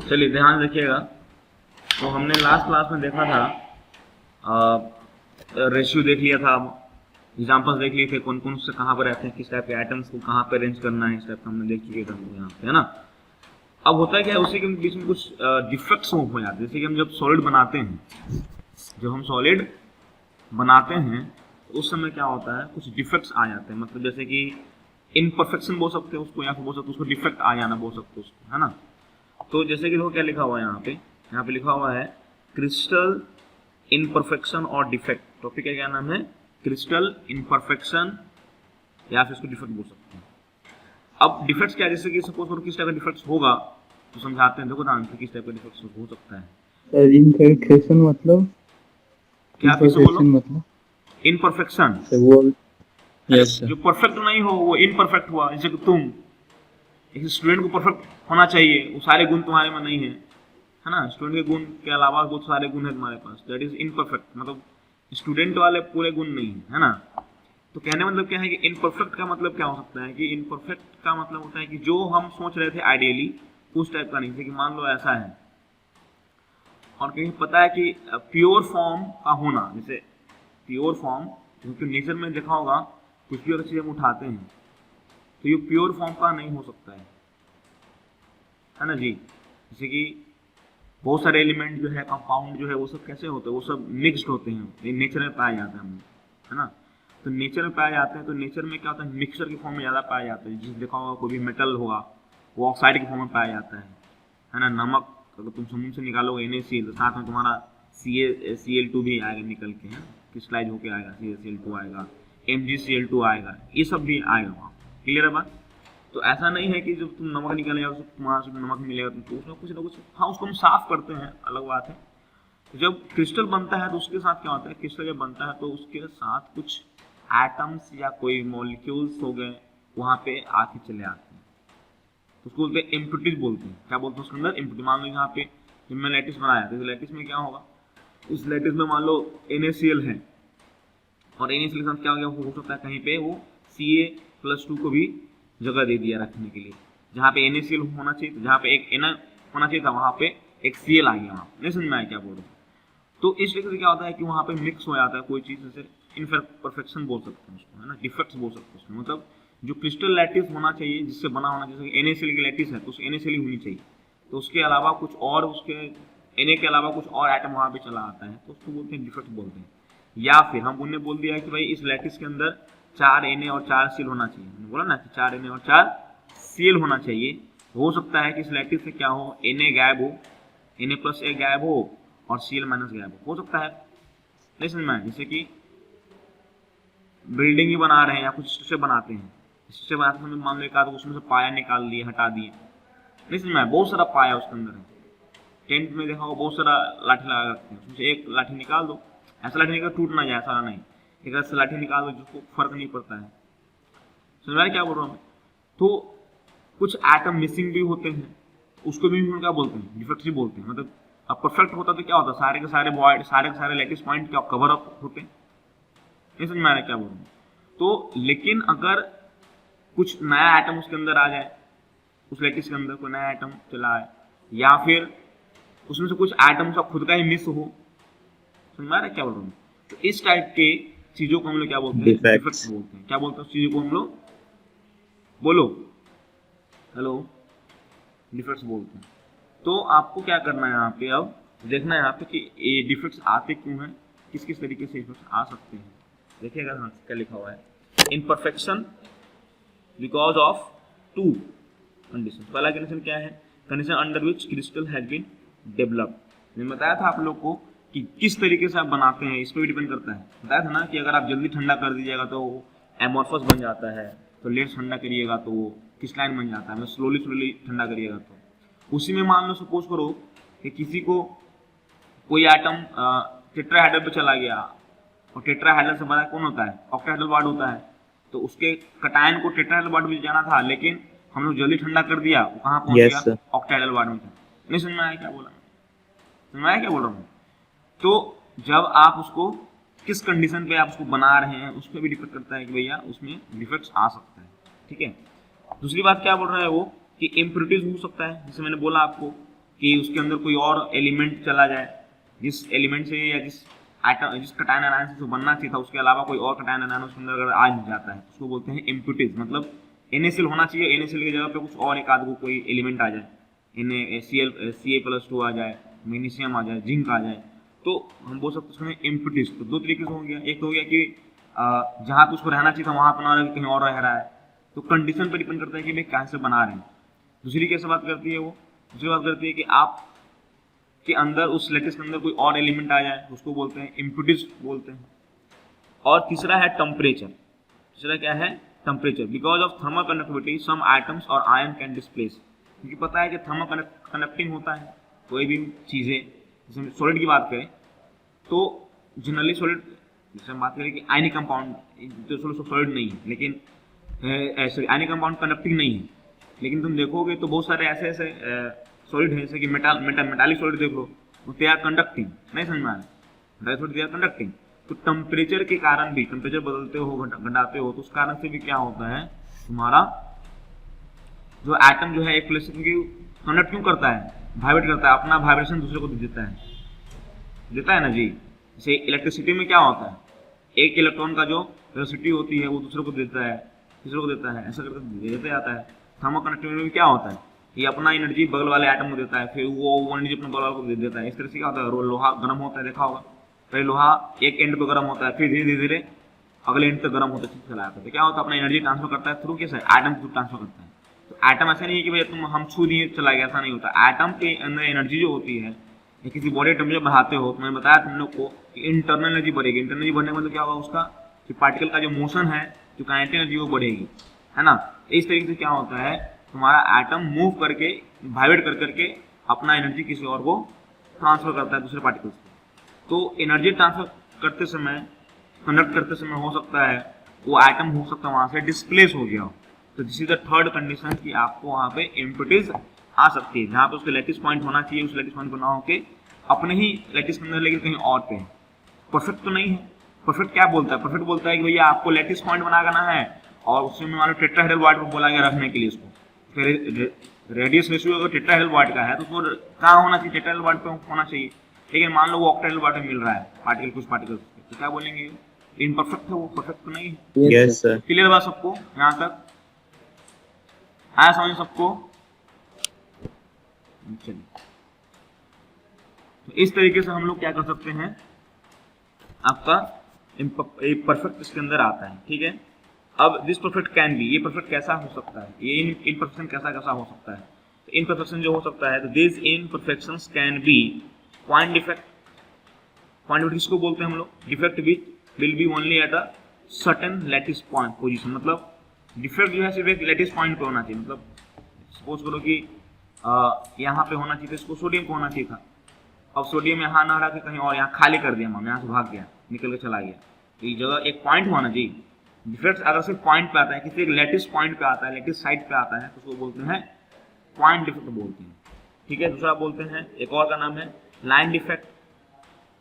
चलिए ध्यान रखिएगा। तो हमने लास्ट क्लास में देखा था, रेशियो देख लिया था, एग्जाम्पल्स देख लिए थे, कौन कौन से कहाँ पर रहते हैं, किस टाइप के आइटम्स को कहाँ पर अरेंज करना है, इस टाइप का हमने देख चुके थे यहाँ पे, है ना। अब होता है क्या है, उसी के बीच में कुछ डिफेक्ट्स हो जाते हैं। जैसे कि हम जब सॉलिड बनाते हैं, तो उस समय क्या होता है, कुछ डिफेक्ट्स आ जाते हैं। मतलब जैसे कि इनपरफेक्शन बोल सकते हैं उसको, या फिर बोल सकते हैं उसको डिफेक्ट आ जाना बोल सकते हैं उसको, है ना। तो जैसे कि देखो क्या लिखा हुआ है यहाँ पे लिखा हुआ है क्रिस्टल इनपरफेक्शन और डिफेक्ट। टॉपिक का क्या नाम है, क्रिस्टल इनपरफेक्शन, या फिर इसको डिफेक्ट बोल सकते हैं। अब डिफेक्ट्स क्या है, जैसे कि सपोज करो किस टाइप का डिफेक्ट्स होगा तो समझाते हैं। देखो ध्यान से किस टाइप का डिफेक्ट्स हो सकता है। इनपरफेक्शन मतलब क्या फिर से बोलो, मतलब इनपरफेक्शन वो यस जो परफेक्ट नहीं हो वो इनपरफेक्ट हुआ। जैसे कि तुम, एक स्टूडेंट को परफेक्ट होना चाहिए, वो सारे गुण तुम्हारे में नहीं है ना। स्टूडेंट के गुण के अलावा बहुत सारे गुण है तुम्हारे पास, दैट इज इनपरफेक्ट। मतलब स्टूडेंट वाले पूरे गुण नहीं है ना। तो कहने मतलब क्या है कि इनपरफेक्ट का मतलब क्या हो सकता है, कि इनपरफेक्ट का मतलब होता है कि जो हम सोच रहे थे आइडियली उस टाइप का नहीं। जैसे कि मान लो ऐसा है, और कहीं पता है कि प्योर फॉर्म का होना, जैसे प्योर फॉर्म, क्योंकि नेचर में देखा होगा कुछ भी अगर चीज हम उठाते हैं तो ये प्योर फॉर्म का नहीं हो सकता है ना जी। जैसे कि बहुत सारे एलिमेंट जो है, कंपाउंड जो है, वो सब कैसे होते हैं, वो सब मिक्स्ड होते हैं, ये नेचर में पाए जाते हैं हम, है ना। तो नेचर में पाए जाते हैं, तो नेचर में क्या होता है, मिक्सचर की फॉर्म में ज़्यादा पाए जाते हैं। जिस देखा होगा कोई भी मेटल होगा वो ऑक्साइड की फॉर्म में पाया जाता है ना। नमक अगर तुम समुद्र से निकालोगे NaCl, तो साथ में तुम्हारा Cl2 भी आएगा निकल के, है क्रिस्टलाइज होके आएगा, CaCl2 आएगा, MgCl2 आएगा, ये सब भी आएगा वहाँ। क्लियर है बात। तो ऐसा नहीं है कि जब तुम नमक निकालेगा तुम्हारा सिर्फ नमक मिलेगा, तो उसमें कुछ ना कुछ, हाँ उसको हम साफ करते हैं, अलग बात है। तो जब क्रिस्टल बनता है तो उसके साथ क्या होता है, क्रिस्टल जब बनता है तो उसके साथ कुछ एटम्स या कोई मॉलिक्यूल्स हो गए वहाँ पे आके चले आते हैं, तो उसको बोलते हैं इम्प्यूरिटीज बोलते हैं। क्या बोलते हैं उसके अंदर, इम्प्यूरिटी। मान लो यहाँ पे जब मैं लैटिस बनाया तो लैटिस में क्या होगा, उस लैटिस में मान लो NaCl है, और NaCl के साथ क्या हो सकता है, कहीं पे वो Ca+2 को भी जगह दे दिया रखने के लिए। जहाँ पे NaCl होना चाहिए, जहाँ पे एक Na होना चाहिए था, वहाँ पे एक Cl आ गया। वहाँ नहीं समझ में आया क्या बोल रहे हैं। तो इस तरीके से क्या होता है कि वहाँ पे मिक्स हो जाता है कोई चीज़, जैसे इनपरफेक्शन बोल सकते हैं उसको, है ना, डिफेक्ट्स बोल सकते हैं उसको। मतलब जो क्रिस्टल लैटिस होना चाहिए जिससे बना होना, जैसे NaCl की लैटिस है तो उस NaCl ही होनी चाहिए, तो उसके अलावा कुछ और, उसके Na के अलावा कुछ और आइटम वहाँ पे चला आता है, तो उसको बोलते हैं डिफेक्ट बोलते हैं। या फिर हम उन्हें बोल दिया कि भाई इस लैटिस के अंदर 4 Na और 4 Cl होना चाहिए। मैंने बोला ना कि 4 Na और 4 Cl होना चाहिए। हो सकता है कि इस लैटिस से क्या हो, Na गायब हो, Na+A गायब हो और Cl- गायब हो सकता है। नहीं समझ में आया। जैसे कि बिल्डिंग ही बना रहे हैं या कुछ स्ट्रक्चर बनाते हैं, स्ट्रक्चर बनाते समय मान लो एक आध उसमें से पाया निकाल दिए, हटा दिए, नहीं समझ में आया, बहुत सारा पाया उसके अंदर है। टेंट में देखा होगा बहुत सारा लाठी लगा रखते हैं, उसमें से एक लाठी निकाल दो, ऐसा लाठी निकाल टूट ना जाए, सारा नहीं, एक ऐसा लाठी निकाल दो जिसको फर्क नहीं पड़ता है। समझ में क्या बोल रहा हूँ। तो कुछ एटम मिसिंग भी होते हैं, उसको भी हम क्या बोलते हैं, डिफेक्ट ही बोलते हैं। मतलब अब परफेक्ट होता तो क्या होता, सारे के सारे बॉयड, सारे के सारे लेटेस्ट पॉइंट क्या कवर अप होते हैं। नहीं समझ में आ रहा क्या बोल रहा हूँ। तो लेकिन अगर कुछ नया आइटम उसके अंदर आ जाए, उस लेटिस के अंदर कोई नया आइटम चला आए, या फिर उसमें से कुछ आइटम का खुद का ही मिस हो, समझ में आ रहा है क्या बोल रहा हूँ। तो इस टाइप के चीजों को हम लोग क्या बोलते हैं, डिफेक्ट बोलते हैं। क्या बोलते हैं उस चीजों को हम लोग, बोलो, हेलो, डिफेक्ट्स बोलते हैं। तो आपको क्या करना है यहाँ पे, अब देखना है यहाँ पे कि ये डिफेक्ट्स आते क्यों हैं, किस किस तरीके से डिफेक्ट्स आ सकते हैं। देखिएगा हाँ क्या लिखा हुआ है, इनपरफेक्शन बिकॉज ऑफ 2 कंडीशन। पहला कंडीशन क्या है, condition under which crystal has been developed. मैंने बताया था आप लोग को कि किस तरीके से आप बनाते हैं, इस पर भी डिपेंड करता है। बताया था ना कि अगर आप जल्दी ठंडा कर दीजिएगा तो एमोर्फस बन जाता है, तो लेट ठंडा करिएगा तो वो क्रिस्टलाइन बन जाता है, स्लोली स्लोली ठंडा करिएगा तो। उसी में मान लो सपोज करो कि किसी को कोई आइटम टेट्राहेड्रल पे चला गया, और टेट्राहेड्रल से बड़ा कौन होता है, ऑक्टाहेड्रल बॉन्ड होता है, तो उसके कटायन को टेट्राहेड्रल बॉन्ड में जाना था, लेकिन हम लोग जल्दी ठंडा कर दिया, वो कहाँ पहुंच गया, ऑक्टाहेड्रल बॉन्ड में था। नहीं समझ में आया क्या बोला, समझ में आया क्या बोल रहा हूँ। तो जब आप उसको किस कंडीशन पे आप उसको बना रहे हैं उस पर भी डिपेंड करता है कि भैया उसमें डिफेक्ट्स आ सकता है, ठीक है। दूसरी बात क्या बोल रहा है वो, कि इम्प्योरिटीज हो सकता है, जैसे मैंने बोला आपको कि उसके अंदर कोई और एलिमेंट चला जाए, जिस एलिमेंट से या जिस कटायन आयन से जो बनना चाहिए था उसके अलावा कोई और कटायन आयन उसके अंदर अगर आ जाता है तो उसको बोलते हैं इम्प्यूरिटीज। मतलब NaCl होना चाहिए, NaCl की जगह पे कुछ और एक आध कोई एलिमेंट आ जाए, Ca+2 आ जाए, मैग्नीशियम आ जाए, जिंक आ जाए, तो हम बोल सकते हैं उसमें इम्प्यूरिटीज। तो दो तरीके से हो गया, एक तो हो गया कि जहाँ पे उसको रहना चाहिए था वहाँ पर ना रह के कहीं और रह रहा है, तो कंडीशन पर डिपेंड करता है कि भाई कैसे बना रहे हैं। दूसरी कैसे बात करती है वो, दूसरी बात करती है कि आप के अंदर उस लैटिस के अंदर कोई और एलिमेंट आ जाए, उसको बोलते हैं इम्प्यूरिटीज बोलते हैं। और तीसरा है टेम्परेचर। तीसरा क्या है? Temperature. Because of thermal conductivity some atoms और आयन कैन डिस्प्लेस। क्योंकि पता है कि थर्मल कंडक्टिंग होता है कोई भी चीज़ें, जैसे सॉलिड की बात करें तो जनरली सॉलिड, जैसे हम बात करें कि आयनिक कंपाउंड तो सॉलिड नहीं है, लेकिन सॉरी आयनिक कंपाउंड कंडक्टिंग नहीं है, लेकिन तुम देखोगे तो बहुत सारे ऐसे ऐसे सॉलिड है जैसे कि मेटालिक सॉलिड देख लो, दे आर कंडक्टिंग। नहीं समझ में आ रहा है? They are conducting. तो टेम्परेचर के कारण भी, टेम्परेचर बदलते हो घटाते हो तो उस कारण से भी क्या होता है, तुम्हारा जो एटम जो है एक प्लेस से कंडक्ट क्यों करता है, वाइब्रेट करता है, अपना वाइब्रेशन दूसरे को देता है ना जी। जैसे इलेक्ट्रिसिटी में क्या होता है, एक इलेक्ट्रॉन का जो वेलोसिटी होती है वो दूसरे को देता है, तीसरे को देता है, ऐसा करके देते जाता है। थर्मल कंडक्टिविटी में क्या होता है, ये अपना एनर्जी बगल वाले एटम को देता है, फिर वो एनर्जी अपने बगल वाले को दे देता है। इस तरह से क्या होता है, लोहा गर्म होता है, देखा होगा, पहले लोहा एक एंड पे गर्म होता है, फिर धीरे धीरे अगले एंड पे गर्म होता चला जाता है। तो क्या होता है, अपना एनर्जी ट्रांसफर करता है थ्रू कैसे, एटम थ्रू ट्रांसफर करता है। तो एटम ऐसा नहीं है कि भाई तुम हम छू दिए चला गया, ऐसा नहीं होता। एटम के अंदर एनर्जी जो होती है, या किसी बॉडी टेम्परेचर बढ़ाते हो, तो मैंने बताया तुम लोग को कि इंटरनल एनर्जी बढ़ेगी। इंटरनल एनर्जी बढ़ने का मतलब क्या होगा, उसका जो पार्टिकल का जो मोशन है, जो काइनेटिक एनर्जी वो बढ़ेगी, है ना। इस तरीके से क्या होता है, तुम्हारा एटम मूव करके वाइब्रेट कर करके अपना एनर्जी किसी और को ट्रांसफर करता है दूसरे पार्टिकल्स को। तो एनर्जी ट्रांसफर करते समय, कंडक्ट करते समय हो सकता है वो एटम हो सकता है वहां से डिस्प्लेस हो गया हो। तो this is the third condition कि आपको वहां पे इम्प्यूरिटीज आ सकती है, जहाँ पे उसके लैटिस पॉइंट होना चाहिए उस लैटिस पॉइंट को ना होके अपने ही लैटिस के अंदर, लेकिन कहीं और पे। परफेक्ट तो नहीं है। परफेक्ट क्या बोलता है, परफेक्ट बोलता है कि भैया आपको लैटिस पॉइंट बना करना है और उसमें मान लो टेट्राहेड्रल बॉन्ड को बोला गया रखने के लिए, उसको रेडियस रेशियो अगर टेट्राहेड्रल बॉन्ड का है तो उसको कहाँ होना चाहिए, टेट्राहेड्रल बॉन्ड पे होना चाहिए। लेकिन मान लो वो ऑक्टाहेड्रल बॉन्ड में मिल रहा है पार्टिकल, कुछ पार्टिकल्स, तो क्या बोलेंगे, इनपरफेक्ट है वो, परफेक्ट तो नहीं है। Yes sir. क्लियर बात सबको यहाँ तक आया समझ सबको? चलिए, तो इस तरीके से हम लोग क्या कर सकते हैं, आपका परफेक्ट इसके अंदर आता है, ठीक है। अब दिस परफेक्ट कैन बी, ये परफेक्ट कैसा हो सकता है, ये इनपरफेक्शन कैसा कैसा हो सकता है। तो इनपरफेक्शन जो हो सकता है, तो this imperfections can be point defect. Point defect किसको बोलते हैं हम लोग, defect which will be only at a certain lattice point position. मतलब डिफेक्ट जो है सिर्फ एक लैटिस पॉइंट पे होना चाहिए। मतलब सपोज करो कि यहाँ पे होना चाहिए था, इसको सोडियम पे होना चाहिए था, अब सोडियम यहाँ ना रहा कि कहीं और यहाँ खाली कर दिया, हम यहाँ से भाग गया, निकल के चला गया, तो ये जगह एक पॉइंट होना चाहिए। डिफेक्ट अगर सिर्फ पॉइंट पे आता है, किसी एक लैटिस पॉइंट पे आता है, लैटिस साइड पे आता है, तो उसको बोलते हैं पॉइंट डिफेक्ट बोलते हैं, ठीक है। दूसरा बोलते हैं, एक और का नाम है लाइन डिफेक्ट।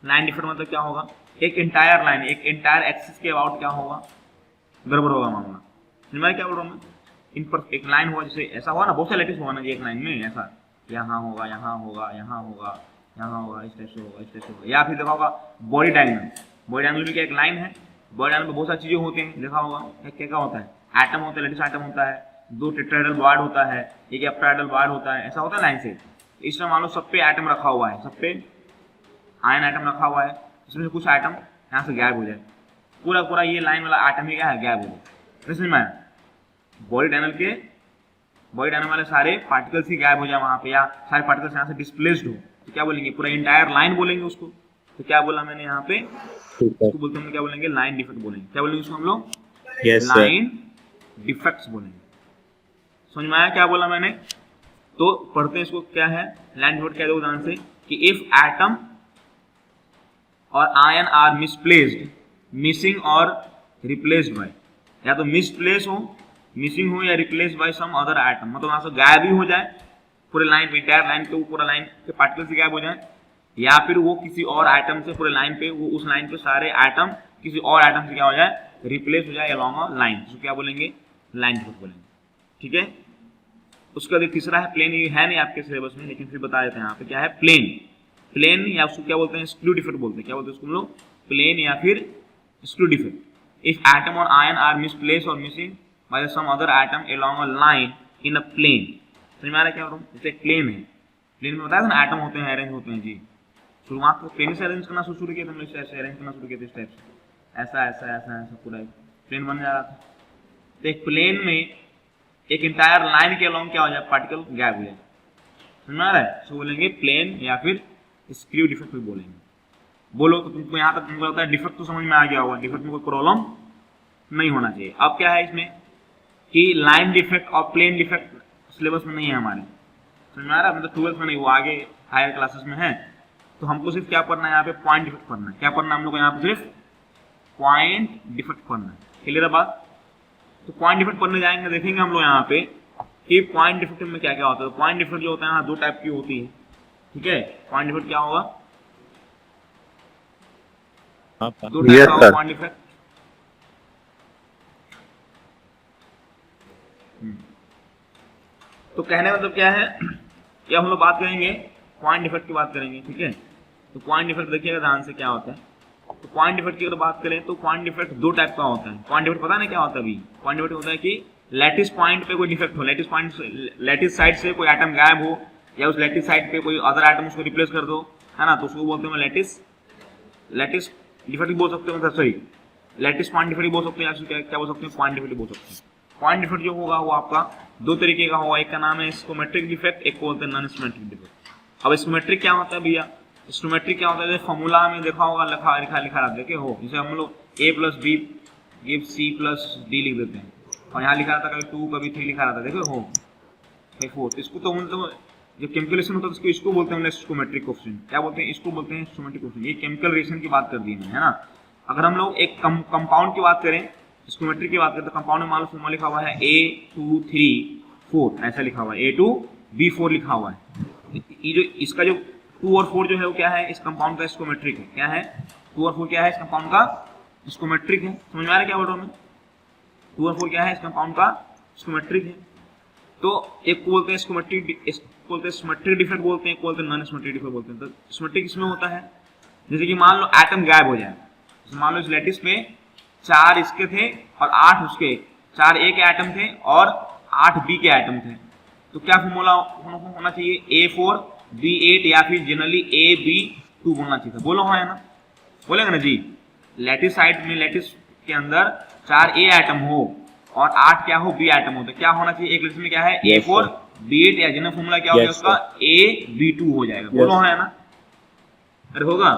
लाइन डिफेक्ट मतलब क्या होगा, एक इंटायर लाइन, एक इंटायर एक्सिस के अबाउट क्या होगा, गड़बड़ होगा मामला। मैं क्या बोल रहा हूँ, इन पर एक लाइन हुआ, जैसे ऐसा हुआ ना, बहुत से लैटिस हुआ ना जी एक लाइन में, ऐसा यहाँ होगा, यहाँ होगा, यहाँ होगा, यहाँ होगा, इस टाइप से होगा, इस टाइप से होगा। या फिर देखा होगा बॉडी डायग्राम, बॉडी डायग्राम भी क्या एक लाइन है, बॉडी डायग्राम में बहुत सारी चीजें होती हैं, देखा होगा क्या क्या होता है, एटम होता है, लैटिस एटम होता है, दो टेट्राहेड्रल बॉन्ड होता है, एक ऑक्टाहेड्रल बॉन्ड होता है, ऐसा होता है लाइन से। इसमें मान लो सब पे एटम रखा हुआ है, सब पे आयन एटम रखा हुआ है, इसमें से कुछ एटम यहाँ से गायब हो जाए, पूरा पूरा ये लाइन वाला एटम ही क्या है, गायब हो जाए। समझ में, बॉडी डायग्राम वाले सारे पार्टिकल्स ही गायब हो जाए वहां पे, या सारे पार्टिकल्स यहाँ से डिस्प्लेस्ड हो, तो क्या बोलेंगे, पूरा इंटायर लाइन बोलेंगे उसको। तो क्या बोला मैंने यहाँ पे, उसको बोलते हैं, क्या बोलेंगे, लाइन डिफेक्ट बोलेंगे। क्या बोलेंगे उसको हम लोग, लाइन डिफेक्ट्स बोलेंगे। समझ में आया क्या बोला मैंने? तो पढ़ते हैं इसको, क्या है लाइन डिफेक्ट, क्या उदाहरण से कि इफ एटम और आयन आर मिसप्लेस्ड, मिसिंग और रिप्लेस्ड बाय, या तो मिसप्लेस हो, मिसिंग हो, या replace by some other atom, मतलब वहां से गायब ही हो जाए पूरे लाइन पे, इंटायर लाइन पे, वो पूरा लाइन के पार्टिकल से गायब हो जाए, या फिर वो किसी और एटम से पूरे लाइन पे, वो उस लाइन पे सारे एटम किसी और एटम से क्या हो जाए, रिप्लेस हो जाए अलोंग अ लाइन, तो क्या बोलेंगे, लाइन डिफेक्ट बोलेंगे, ठीक है। उसका जो तीसरा है प्लेन, ये है नहीं आपके सिलेबस में लेकिन फिर बता देते हैं यहाँ पे क्या है प्लेन। प्लेन या उसको क्या बोलते हैं स्क्रू डिफेक्ट बोलते हैं। क्या बोलते हैं उसको हम लोग प्लेन या फिर स्क्रू डिफेक्ट। इफ एटम और आयन आर मिसप्लेस्ड और missing by some other atom along a line in a plane. समझ में आ रहा है क्या बोल रहा हूँ? जैसे प्लेन है, प्लेन में बताया था ना एटम होते हैं अरेंज होते हैं जी। शुरुआत को प्लेन से अरेंज करना शुरू किया, तुमने ऐसे अरेंज करना शुरू किया था इस टाइप से, ऐसा ऐसा ऐसा ऐसा पूरा प्लेन बन जा रहा था। तो एक प्लेन में एक इंटायर लाइन के अलोंग क्या हो जाए पार्टिकल गैप हो जाए। समझ में आ रहा है? सो बोलेंगे प्लेन या फिर स्क्रू डिफेक्ट भी बोलेंगे। बोलो तो तुमको यहाँ तक तुमको लगता है डिफेक्ट तो समझ में आ गया होगा, डिफेक्ट में कोई प्रॉब्लम नहीं होना चाहिए। अब क्या है इसमें कि लाइन डिफेक्ट और प्लेन डिफेक्ट सिलेबस में नहीं है हमारे। समझ में आ रहा है? मतलब 12th में नहीं, वो आगे हायर क्लासेस में है। तो हमको सिर्फ क्या पढ़ना है यहाँ पे पॉइंट डिफेक्ट पढ़ना है। क्या पढ़ना है हम लोग को यहाँ पे सिर्फ पॉइंट डिफेक्ट पढ़ना है। क्लियर है बात? तो पॉइंट डिफेक्ट पढ़ने जाएंगे, देखेंगे हम लोग यहाँ पे कि पॉइंट डिफेक्ट में क्या क्या होता है। तो पॉइंट डिफेक्ट जो होता है दो टाइप की होती है, ठीक है। पॉइंट डिफेक्ट क्या होगा? दो टाइप का होगा पॉइंट डिफेक्ट। तो कहने का मतलब क्या है, क्या हम लोग बात करेंगे पॉइंट डिफेक्ट की बात करेंगे, ठीक है। तो पॉइंट डिफेक्ट देखिएगा ध्यान से क्या होता है। तो पॉइंट डिफेक्ट की अगर बात करें तो पॉइंट डिफेक्ट दो टाइप का होता है। पॉइंट डिफेक्ट पता नहीं क्या होता है अभी? पॉइंट डिफेक्ट होता है कि लैटिस पॉइंट पे कोई डिफेक्ट हो, लैटिस साइड से कोई एटम गायब हो या उस लैटिस साइड पे कोई अदर एटम उसको रिप्लेस कर दो, है ना, तो उसको बोलते हैं लैटिस डिफेक्ट बोल सकते हो, सॉरी लैटिस पॉइंट डिफेक्ट बोल सकते हैं, या क्या बोल सकते हैं पॉइंट डिफेक्ट बोल सकते हैं। पॉइंट डिफेक्ट जो होगा वो आपका दो तरीके का होगा, एक का नाम है स्कोमेट्रिक डिफेक्ट, एक को बोलते हैं नॉन स्कोमेट्रिक डिफेक्ट। अब स्कोमेट्रिक क्या होता है भैया? स्कोमेट्रिक क्या होता है? फॉर्मूला में देखा होगा लिखा रहा देखे हो, जैसे हम लोग a plus B give C plus D लिख देते हैं, और यहाँ लिखा रहता कभी 2 कभी 3 लिखा रहता, देखो हो 4। इसको तो मतलब जब केमिकल होता है इसको बोलते हैं स्कोमेट्रिक कोफिशिएंट। क्या बोलते हैं? इसको बोलते हैं स्कोमेट्रिक कोफिशिएंट। ये केमिकल रिएक्शन की बात कर दी है ना। अगर हम लोग एक कंपाउंड की बात करें, स्कोमेट्रिक की बात करें, तो कंपाउंड में मान लो फॉर्मूला लिखा हुआ है A2 3 4 ऐसा लिखा हुआ है, A2B4 लिखा हुआ है। ये जो इसका जो 2 और 4 जो है वो क्या है? इस कंपाउंड का स्कोमेट्रिक है। क्या है? 2 और 4 क्या है? इस कंपाउंड का स्कोमेट्रिक है। समझ में आ रहा है क्या बोल रहा हूँ मैं? 2 और 4 क्या है? इस कंपाउंड का स्कोमेट्रिक है। तो एक को बोलते हैं स्कोमेट्रिक डिफेक्ट बोलते हैं, एक को बोलते हैं नॉन स्कोमेट्रिक डिफेक्ट बोलते हैं। तो स्कोमेट्रिक इसमें होता है जैसे कि मान लो एटम गायब हो जाए, तो मान लो इस लैटिस में 4 इसके थे और 8 उसके, 4 ए के एटम थे और 8 बी के एटम थे, तो क्या फॉर्मूला होना चाहिए? A4 B8 या फिर जनरली AB2 बोलना चाहिए था। बोलो हाँ है ना? बोलेंगे ना जी। लैटिस साइड में लैटिस के अंदर 4 ए एटम हो और 8 क्या हो? बी एटम हो, तो क्या होना चाहिए? एक लिस्ट में क्या है? A4 B8 या जनरल फॉर्मूला क्या हो गया उसका? AB2 हो जाएगा। बोलो हाँ है ना? अरे होगा।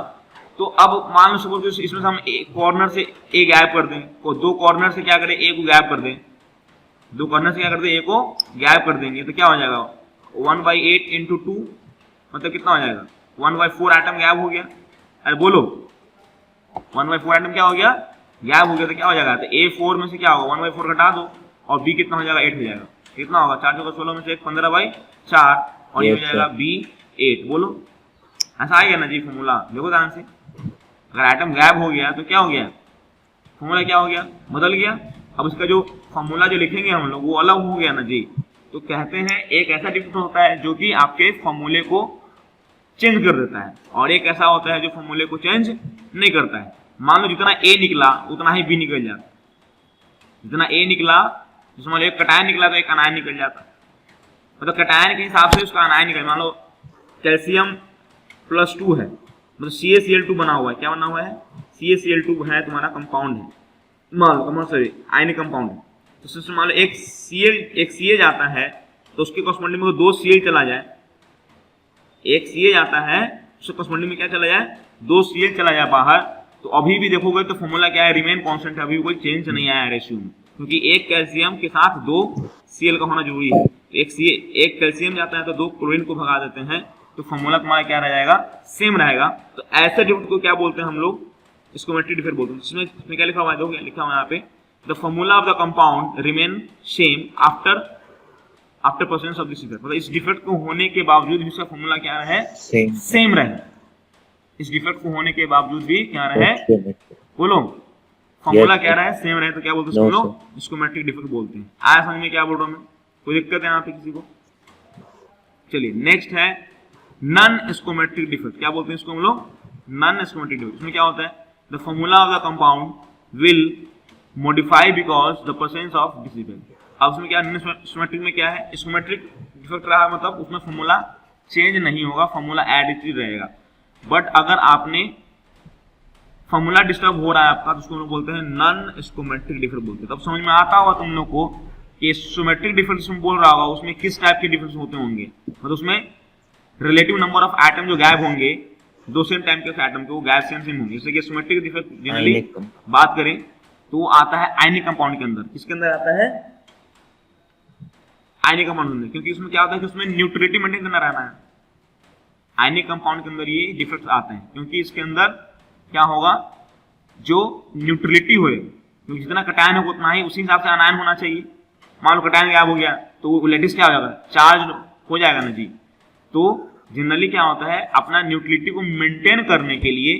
तो अब मान लो सपोज इसमें से हम एक कॉर्नर से ए गायब कर दें, तो दो कॉर्नर से क्या करें? ए को गायब कर दें, दो कॉर्नर से क्या कर दें? ए को गायब कर देंगे, तो क्या हो जाएगा? 1/8 × 2 मतलब कितना हो जाएगा? 1/4 एटम गायब हो गया। अरे बोलो 1/4 एटम क्या हो गया? गायब हो गया। तो क्या हो जाएगा? तो A4 में से क्या होगा? 1/4 घटा दो और B कितना हो जाएगा? 8 हो जाएगा। कितना होगा? 4 × 16 में से 15/4 और ये हो जाएगा B8। बोलो ऐसा आएगा ना जी फॉर्मूला? देखो ध्यान से, अगर एटम गायब हो गया तो क्या हो गया? फॉर्मूला क्या हो गया? बदल गया। अब इसका जो फॉर्मूला जो लिखेंगे हम लोग वो अलग हो गया ना जी। तो कहते हैं एक ऐसा डिफेक्ट होता है जो कि आपके फॉर्मूले को चेंज कर देता है, और एक ऐसा होता है जो फॉर्मूले को चेंज नहीं करता है। मान लो जितना ए निकला उतना ही बी निकल जाता, जितना ए निकला, जैसे मान लो एक कटायन निकला तो एक अनायन निकल जाता, मतलब कटायन के हिसाब से उसका अनायन निकल। मान लो कैल्शियम +2 है, मतलब CaCl2 बना हुआ है। क्या बना हुआ है? CaCl2 है तुम्हारा कंपाउंड है, मान लो सॉरी आयनिक कंपाउंड है। तो सिस्टम मान लो एक Ca जाता है तो उसके कॉरस्पॉन्डिंग में 2 Cl चला जाए, एक Ca जाता है उसके कॉरस्पॉन्डिंग में क्या चला जाए? 2 Cl चला जाए बाहर, तो अभी भी देखोगे तो फॉर्मूला क्या है? रिमेन कांस्टेंट है, अभी भी कोई चेंज नहीं आया है रेशियो में, क्योंकि एक कैल्शियम के साथ 2 Cl का होना जरूरी है। एक कैल्शियम जाता है तो 2 क्लोरीन को भगा देते हैं, तो फॉर्मूला तुम्हारा क्या रह जाएगा? सेम रहेगा। तो ऐसे डिफेक्ट को क्या बोलते हैं हम लोग? स्कोमेट्रिक डिफेक्ट बोलते हैं। इसमें क्या लिखा हुआ है? देखो क्या लिखा हुआ है यहाँ पे? The formula of the compound remain same after presence of this defect, मतलब इस डिफेक्ट को होने के बावजूद भी इसका फॉर्मूला क्या रहे? सेम रहे। इस डिफेक्ट को होने के बावजूद भी क्या रहे? बोलो फॉर्मूला क्या रहे? सेम रहे, तो क्या बोलते हैं इसको? स्कोमेट्रिक डिफेक्ट बोलते हैं। आया समझ में क्या बोल रहा हूँ मैं? कोई दिक्कत है यहाँ पे किसी को? चलिए नेक्स्ट है नॉन स्कोमेट्रिक डिफेक्ट। क्या बोलते हैं इसको हम लोग? Non stoichiometric defect. इसमें क्या होता है? The formula of the compound will modify because the presence of this defect. अब उसमें क्या, स्कोमेट्रिक में क्या है, स्कोमेट्रिक डिफेक्ट रहा मतलब उसमें फॉर्मूला चेंज नहीं होगा, फॉर्मूला एड रहेगा। बट अगर आपने फॉर्मूला डिस्टर्ब हो रहा है आपका, तो उसको हम लोग बोलते हैं नॉन स्कोमेट्रिक डिफेक्ट बोलते हैं। तब समझ में आता होगा तुम लोग को कि स्कोमेट्रिक डिफेक्ट बोल रहा होगा उसमें किस टाइप के डिफरेंस होते होंगे। मतलब उसमें रिलेटिव नंबर ऑफ एटम जो गायब होंगे, दो सेम टाइम के एटम के, वो गायब सेम होंगे। जैसे कि सिमेट्रिक डिफेक्ट जनरली बात करें तो वो आता है आयनिक कंपाउंड के अंदर। किसके अंदर आता है? आयनिक कंपाउंड के अंदर, क्योंकि उसमें क्या होता है कि उसमें न्यूट्रलिटी मेंटेन करना रहना है। आयनिक कंपाउंड के अंदर ये डिफेक्ट आते हैं क्योंकि इसके अंदर क्या होगा, जो न्यूट्रलिटी होए, क्योंकि जितना कटायन होगा उतना ही उसी हिसाब से आनायन होना चाहिए। मान लो कटायन गायब हो गया तो वो लैटिस क्या हो जाएगा, चार्ज हो जाएगा ना जी। तो जनरली क्या होता है, अपना न्यूट्रलिटी को मेंटेन करने के लिए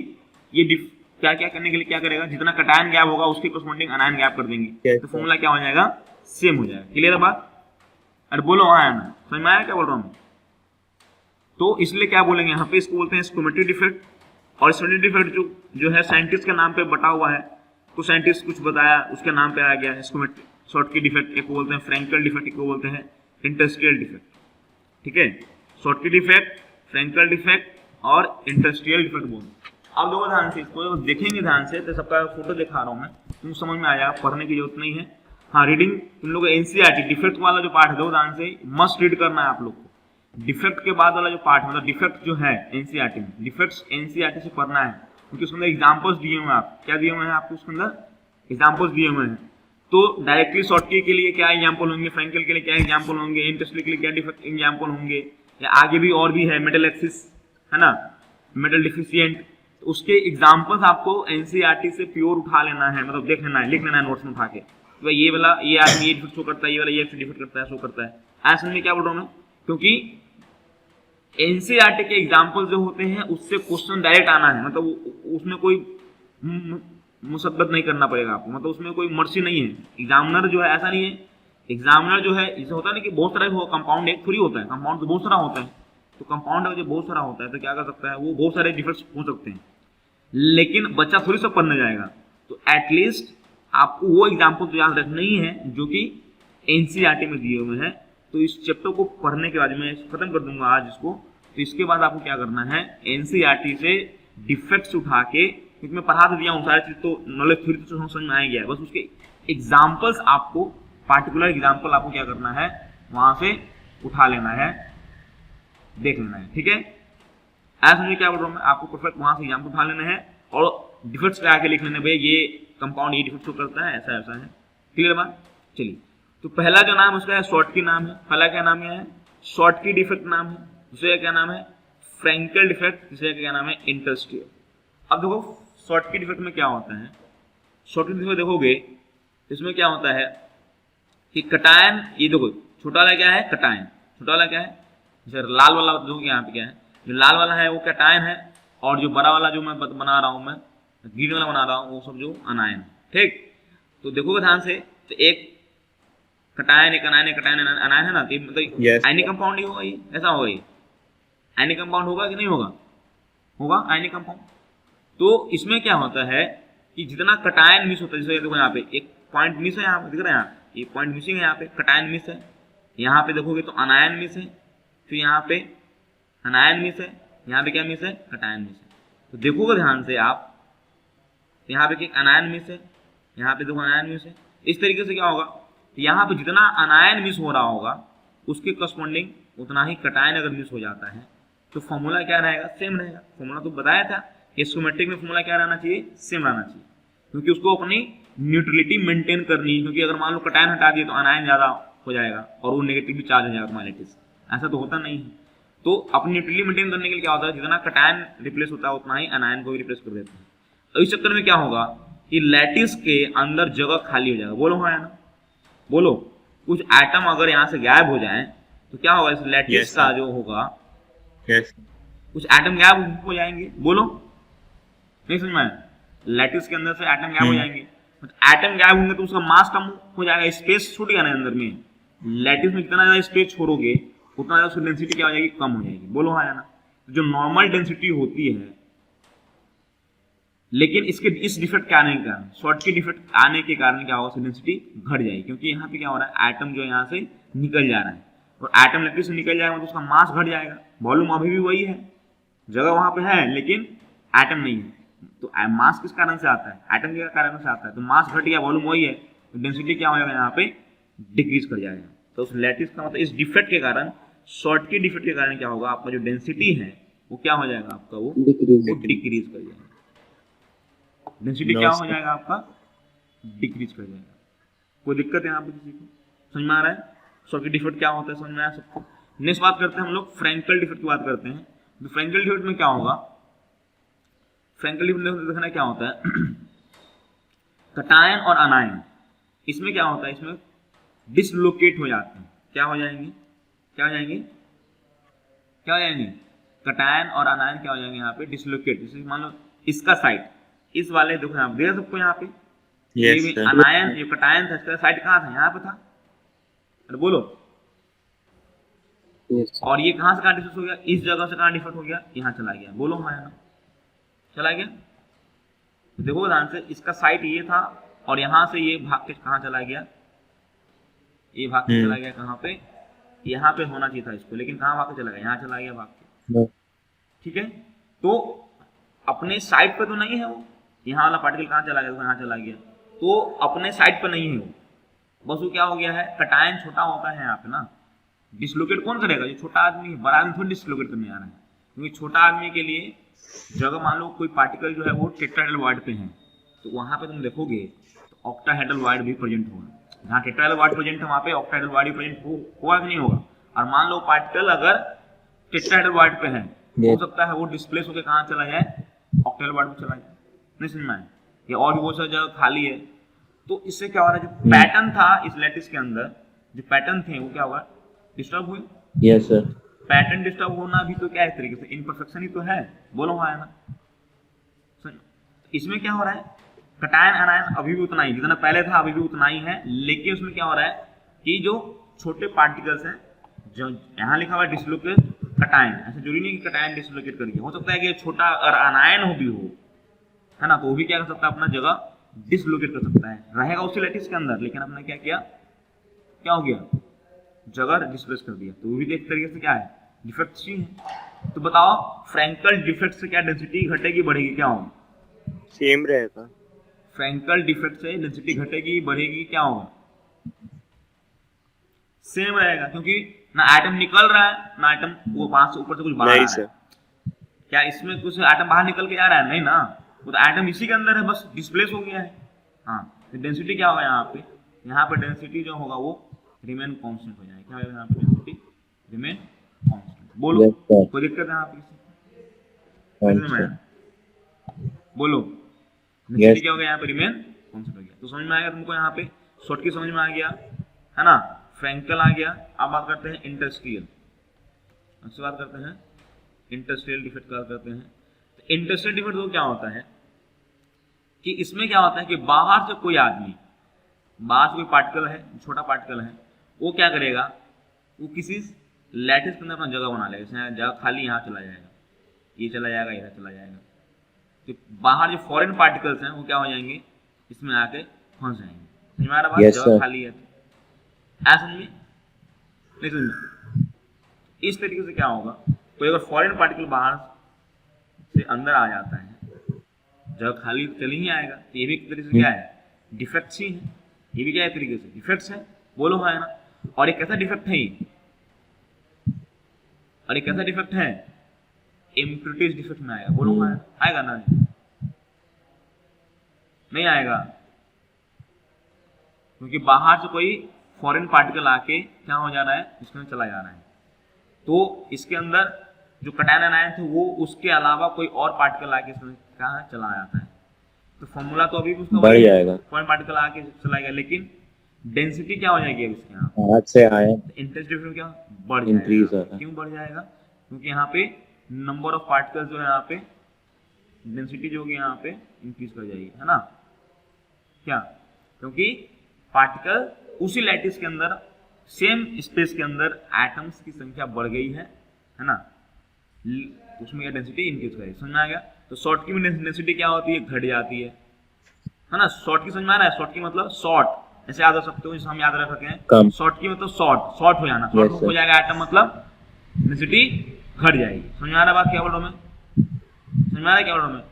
ये क्या क्या करने के लिए क्या करेगा, जितना कटायन गैप होगा उसके करस्पॉन्डिंग अनायन गैप कर देंगे। तो फॉर्मूला क्या हो जाएगा, सेम हो जाएगा। क्लियर है बात? अरे बोलो हाँ ना, समझ में आया क्या बोल रहा हूँ? तो इसलिए क्या बोलेंगे यहाँ पे, इसको बोलते हैं स्कोमेट्रिक डिफेक्ट। और स्कोमेट्रिक डिफेक्ट जो है साइंटिस्ट के नाम पे बटा हुआ है, तो साइंटिस्ट कुछ बताया उसके नाम पे आ गया है स्कोमेट्रिक शॉर्टकी डिफेक्ट। एक को बोलते हैं फ्रैंकल डिफेक्ट, एक को बोलते हैं इंटरस्टियल डिफेक्ट। ठीक है, शॉर्टकी डिफेक्ट, फ्रैंकल डिफेक्ट और इंटरस्टियल डिफेक्ट बोलते हैं। अब देखो ध्यान से, इसको देखेंगे ध्यान से, तो सबका फोटो दिखा रहा हूँ मैं, तुम समझ में आ जाएगा, पढ़ने की जरूरत नहीं है। हाँ, रीडिंग तुम लोग एनसीईआरटी डिफेक्ट वाला जो पार्ट है, दो ध्यान से मस्ट रीड करना है आप लोग को। डिफेक्ट के बाद वाला जो पार्ट, मतलब डिफेक्ट जो है एनसीईआरटी में, डिफेक्ट्स एनसीईआरटी से पढ़ना है, क्योंकि उसके अंदर एग्जाम्पल्स दिए हुए हैं। आप क्या दिए हुए हैं आपको उसके अंदर? एग्जाम्पल्स दिए हुए हैं। तो डायरेक्टली शॉर्टकी के लिए क्या एग्जाम्पल होंगे, फ्रैंकल के लिए क्या एग्जाम्पल होंगे, इंटरस्टियल के लिए क्या डिफेक्ट एग्जाम्पल होंगे, या आगे भी और भी है, मेटल एक्सिस है ना, मेटल डिफिशियंट, तो उसके एग्जाम्पल्स आपको एनसीईआरटी से प्योर उठा लेना है, मतलब देख लेना है, लिख लेना है नोट्स में उठा के, तो ये वाला ये आदमी ये डिफेक्ट शो करता है, ये वाला ये डिफेक्ट करता है, शो करता है। ऐसा में क्या बोल रहा हूँ मैं, क्योंकि एनसीईआरटी के एग्जाम्पल जो होते हैं उससे क्वेश्चन डायरेक्ट आना है, मतलब उसमें कोई मुसद्दत नहीं करना पड़ेगा आपको, मतलब उसमें कोई मर्सी नहीं है। एग्जामिनर जो है ऐसा नहीं है, एग्जामिनर जो है जैसे होता है ना कि बहुत सारा कंपाउंड एक थोड़ी होता है, कंपाउंड तो बहुत सारा होता है। तो कंपाउंड अगर जो बहुत सारा होता है तो क्या कर सकता है, वो बहुत सारे डिफेक्ट्स हो सकते हैं, लेकिन बच्चा थोड़ी सब पढ़ने जाएगा। तो एटलीस्ट आपको वो एग्जाम्पल तो याद रखना ही है जो कि एनसीईआरटी में दिए हुए हैं। तो इस चैप्टर को पढ़ने के बाद मैं खत्म कर दूंगा आज इसको। तो इसके बाद आपको क्या करना है, एनसीईआरटी से डिफेक्ट्स उठा के, क्योंकि मैं पढ़ा तो दिया हूँ सारी चीज, तो नॉलेज थोड़ी तो समझ में आ गया है, बस उसके एग्जाम्पल्स आपको, पार्टिकुलर एग्जाम्पल आपको क्या करना है, वहां से उठा लेना है, देख लेना है। ठीक है, ऐसा समझिए क्या बोल रहा हूँ मैं, आपको परफेक्ट वहां से एग्जाम्पल उठा लेना है और डिफेक्ट्स पे आके लिख लेना है, भाई ये कंपाउंड ये डिफेक्ट शो करता है, ऐसा ऐसा है। क्लियर बात? चलिए, तो पहला जो नाम उसका है शॉर्टकी नाम है। पहला क्या नाम है, शॉर्टकी डिफेक्ट नाम है। दूसरा क्या नाम है, फ्रैंकल डिफेक्ट। तीसरा क्या नाम है, इंटरस्टियल। अब देखो शॉर्टकी डिफेक्ट में क्या होता है, शॉर्टकी डिफेक्ट देखोगे इसमें क्या होता है कि कटायन, ये देखो छोटा वाला क्या है, कटायन, छोटा वाला क्या है, जैसे लाल वाला जो यहाँ पे क्या है, जो लाल वाला है वो कटायन है, और जो बड़ा वाला जो मैं बना रहा हूँ, मैं ग्रीन वाला बना रहा हूँ, वो सब जो अनायन। ठीक, तो देखोगे ध्यान से, तो एक कटायन, एक अनायन, एक कटायन अनायन है ना, तो मतलब आयनिक कंपाउंड ही होगा, ये ऐसा होगा, ये आयनिक कंपाउंड होगा कि नहीं होगा, होगा आयनिक कंपाउंड। तो इसमें क्या होता है कि जितना कटायन मिस होता है, जैसे देखो यहाँ पे एक पॉइंट मिस है, यहाँ पे दिख रहा है, यहाँ ये पॉइंट मिसिंग है, यहाँ पे कटायन मिस है, यहाँ पे देखोगे तो अनायन मिस है, फिर यहाँ पे अनायन मिस है, यहाँ पे क्या मिस है, कटायन मिस है। तो देखोगे ध्यान से आप, यहाँ पे अनायन मिस है, यहाँ पे देखो अनायन मिस है। इस तरीके से क्या होगा, यहाँ पे जितना अनायन मिस हो रहा होगा उसके करस्पॉन्डिंग उतना ही कटायन अगर मिस हो जाता है तो फॉर्मूला क्या रहेगा, सेम रहेगा। फॉर्मूला तो बताया था, स्कीमेटिक में फॉर्मूला क्या रहना चाहिए, सेम रहना चाहिए, क्योंकि उसको अपनी न्यूट्रलिटी मेंटेन करनी है। क्योंकि अगर मान लो कटायन हटा दिए तो अनायन ज्यादा हो जाएगा और वो नेगेटिव भी चार्ज हो जाएगा तुम्हारे लैटिस, ऐसा तो होता नहीं है। तो अपनी न्यूट्रलिटी मेंटेन करने के लिए क्या होता है, जितना कटायन रिप्लेस होता है उतना ही अनायन को भी रिप्लेस कर देते हैं। तो इस चक्कर में क्या होगा कि लैटिस के अंदर जगह खाली हो जाएगा। बोलो हाँ या ना, बोलो। कुछ एटम अगर यहाँ से गायब हो जाए तो क्या होगा, इस लैटिस का जो होगा, कुछ एटम गायब हो जाएंगे। बोलो, नहीं समझ में आया? लैटिस के अंदर से एटम गायब हो जाएंगे, एटम गायब होंगे तो उसका मास कम हो जाएगा, स्पेस छूट गया ना अंदर में। लैटिस में जितना ज्यादा स्पेस छोड़ोगे उतना ज़्यादा उसकी डेंसिटी क्या हो जाएगी, कम हो जाएगी। बोलो हाँ या ना। तो जो नॉर्मल डेंसिटी होती है, लेकिन इसके इस डिफेक्ट के आने के कारण, शॉर्ट के डिफेक्ट आने के कारण क्या होगा, उसकी डेंसिटी घट जाएगी। क्योंकि यहाँ पे क्या हो रहा है, एटम जो यहाँ से निकल जा रहा है, और एटम इलेक्ट्रिक से निकल जाएगा तो उसका मास घट जाएगा। वॉल्यूम अभी भी वही है, जगह वहां पे है, लेकिन एटम नहीं है। तो मास किस कारण से आता है, एटम के कारण से आता है। तो मास घट गया, वॉल्यूम वही है, तो डेंसिटी क्या हो जाएगा, यहाँ पे डिक्रीज कर जाएगा। तो उस लैटिस का मतलब इस डिफेक्ट के कारण, शॉर्ट के डिफेक्ट के कारण क्या होगा, आपका जो डेंसिटी है वो क्या हो जाएगा, आपका वो डिक्रीज कर जाएगा। डेंसिटी क्या हो जाएगा आपका, डिक्रीज कर जाएगा। कोई दिक्कत है यहाँ पे किसी को, समझ में आ रहा है? शॉर्ट के डिफेक्ट क्या होता है, समझ में आया सबको? नेक्स्ट बात करते हैं हम लोग फ्रैंकल डिफेक्ट की बात करते हैं। तो फ्रैंकल डिफेक्ट में क्या होगा, फ्रैंकल डिफेक्ट देखना क्या होता है, कटायन और अनायन, इसमें क्या होता है, इसमें डिसलोकेट हो जाते हैं। क्या हो जाएंगे, क्या हो जाएंगे, क्या हो जाएंगे, कटायन और अनायन क्या हो जाएंगे यहाँ पे, डिसलोकेट। जैसे मान लो इसका साइड, इस वाले देखो यहाँ पे, सबको यहाँ पे ये अनायन, ये कटायन था, इसका साइड कहाँ था, यहाँ पे था। अरे बोलो। और ये कहाँ से कहाँ डिफेक्ट हो गया, इस जगह से कहाँ डिफेक्ट हो गया, यहाँ चला गया। बोलो हाँ ना, चला गया। तो देखो ध्यान से, इसका साइड ये था और यहाँ से ये भाग के कहाँ चला गया, ये भाग के चला गया कहाँ पे, यहाँ पे होना चाहिए था इसको, लेकिन कहाँ भाग के चला गया, यहाँ चला गया भाग के। ठीक है, तो अपने साइड पे तो नहीं है वो, यहाँ वाला पार्टिकल कहाँ चला गया, तो यहाँ चला गया, तो अपने साइड पे नहीं है वो, बस वो क्या हो गया है, कटायन छोटा होता है यहाँ पे ना। डिसलोकेट कौन करेगा, जो छोटा आदमी है, बड़ा आदमी थोड़ी डिसलोकेट करने आ रहा है। क्योंकि छोटा आदमी के लिए जगह, मान लो कोई पार्टिकल जो है वो टेट्राहेड्रल वार्ड पे है, तो वहां पे तुम देखोगे तो ऑक्टाहेड्रल वार्ड भी प्रेजेंट होगा। जहाँ टेट्राहेड्रल वार्ड प्रेजेंट है वहां पे ऑक्टाहेड्रल वार्ड भी प्रेजेंट होगा कि नहीं होगा। और मान लो पार्टिकल अगर टेट्राहेड्रल वार्ड पे है, हो सकता है वो डिस्प्लेस होकर कहाँ चला जाए, ऑक्टाहेड्रल वार्ड पे चला जाए। नहीं समझ में आया? या और भी बहुत सारी जगह खाली है। तो इससे क्या हो रहा है, जो पैटर्न था इस लैटिस के अंदर, जो पैटर्न थे वो क्या होगा, डिस्टर्ब हुए। Yes sir. पैटर्न डिस्टर्ब होना भी तो क्या है, इस तरीके से इनपरफेक्शन ही तो है। बोलो हाँ है ना। इसमें क्या हो रहा है, कटायन अनायन अभी भी उतना ही, जितना पहले था अभी भी उतना ही है, लेकिन उसमें क्या हो रहा है कि जो छोटे पार्टिकल्स हैं, जो यहाँ लिखा हुआ है डिसलोकेट कटायन, ऐसा जरूरी नहीं कि कटायन डिसलोकेट करिए, हो सकता है कि छोटा अगर अनायन हो भी हो, है ना, तो वो भी क्या कर सकता है, अपना जगह डिसलोकेट कर सकता है, रहेगा उसी लैटिस के अंदर, लेकिन अपने क्या किया, क्या हो गया, जगह डिस्प्लेस कर दिया। तो वो भी एक तरीके से क्या है, डिफेक्ट ही है। तो बताओ फ्रैंकल डिफेक्ट से क्या डेंसिटी घटेगी बढ़ेगी, क्या होगा, सेम रहेगा। फ्रैंकल डिफेक्ट से डेंसिटी घटेगी बढ़ेगी, क्या होगा, सेम रहेगा। क्योंकि ना एटम निकल रहा है, ना एटम वो वहां से ऊपर से कुछ बाहर आ रहा है। क्या इसमें कुछ एटम बाहर निकल के जा रहा है, नहीं ना, वो तो एटम इसी के अंदर है, बस डिस्प्लेस हो गया है। हाँ, तो डेंसिटी क्या होगा यहाँ पे, यहाँ पे डेंसिटी जो होगा वो रिमेन कांस्टेंट हो जाएगा। क्या होगा यहाँ पे, डेंसिटी रिमेन कांस्टेंट। बोलो कोई दिक्कत है यहाँ पे बोलो, डेंसिटी क्या होगा यहाँ पे, रिमेन कांस्टेंट हो गया। तो समझ में आएगा तुमको, यहाँ पे शॉर्ट की समझ में आ गया है ना, फ्रैंकल आ गया। अब बात करते हैं इंटरस्ट्रियल, उससे बात करते हैं इंटरस्ट्रियल डिफेक्ट का करते हैं। तो इंटरस्ट्रियल डिफेक्ट तो क्या होता है कि इसमें क्या होता है कि बाहर से कोई आदमी, बाहर से कोई पार्टिकल है, छोटा पार्टिकल है, वो क्या करेगा, वो किसी लैटिस के अंदर अपना जगह बना लेगा। जैसे जगह खाली यहाँ चला जाएगा, ये चला जाएगा, इधर चला जाएगा। तो बाहर जो फॉरेन पार्टिकल्स हैं वो क्या हो जाएंगे, इसमें आके फंस जाएंगे। समझ में आ रहा बात, जगह खाली है ऐसा समझ में, नहीं समझ। इस तरीके से क्या होगा, कोई अगर फॉरेन पार्टिकल बाहर से अंदर आ जाता है, जगह खाली तो चल ही आएगा। तो ये भी एक तरीके से क्या है, डिफेक्ट्स ही है। ये भी क्या है, तरीके से डिफेक्ट्स है। बोलो हाँ है ना। और एक कैसा डिफेक्ट है ये, और एक कैसा डिफेक्ट है, इम्प्यूरिटीज डिफेक्ट में आएगा। बोलो हाँ, आएगा ना, नहीं आएगा, क्योंकि बाहर से कोई फॉरेन पार्टिकल आके क्या हो जा रहा है, इसमें चला जा रहा है। तो इसके अंदर जो कटायन अनायन थे वो उसके अलावा कोई और पार्टिकल आके इसमें कहाँ चला जाता है। तो फॉर्मूला तो अभी उसका बढ़ जाएगा, फॉरेन पार्टिकल आके चला गया, लेकिन डेंसिटी क्या हो जाएगी अब इसके यहाँ, आज से आए इंटरेस्ट डिफरेंस क्या बढ़ जाएगा। क्यों बढ़ जाएगा, क्योंकि यहाँ पे नंबर ऑफ पार्टिकल्स जो है, यहाँ पे डेंसिटी जो होगी यहाँ पे इंक्रीज कर जाएगी, है ना। क्या, क्योंकि पार्टिकल उसी लैटिस के अंदर सेम स्पेस के अंदर एटम्स की संख्या बढ़ गई है ना, उसमें क्या डेंसिटी इंक्रीज करेगी। समझ में आ गया। तो शॉर्ट की भी डेंसिटी क्या होती है, घट जाती है ना। शॉर्ट की समझ में आ रहा है, शॉर्ट की मतलब शॉर्ट ऐसे याद रख सकते हो, जैसे हम याद रख सकते हैं कम। शॉर्ट की मतलब शॉर्ट हो जाना, शॉर्ट Yes, हो sir. जाएगा एटम मतलब डेंसिटी घट जाएगी। समझ में आ रहा है बात क्या बोल रहा हूं मैं, समझ में आ रहा है क्या बोल रहा हूं मैं।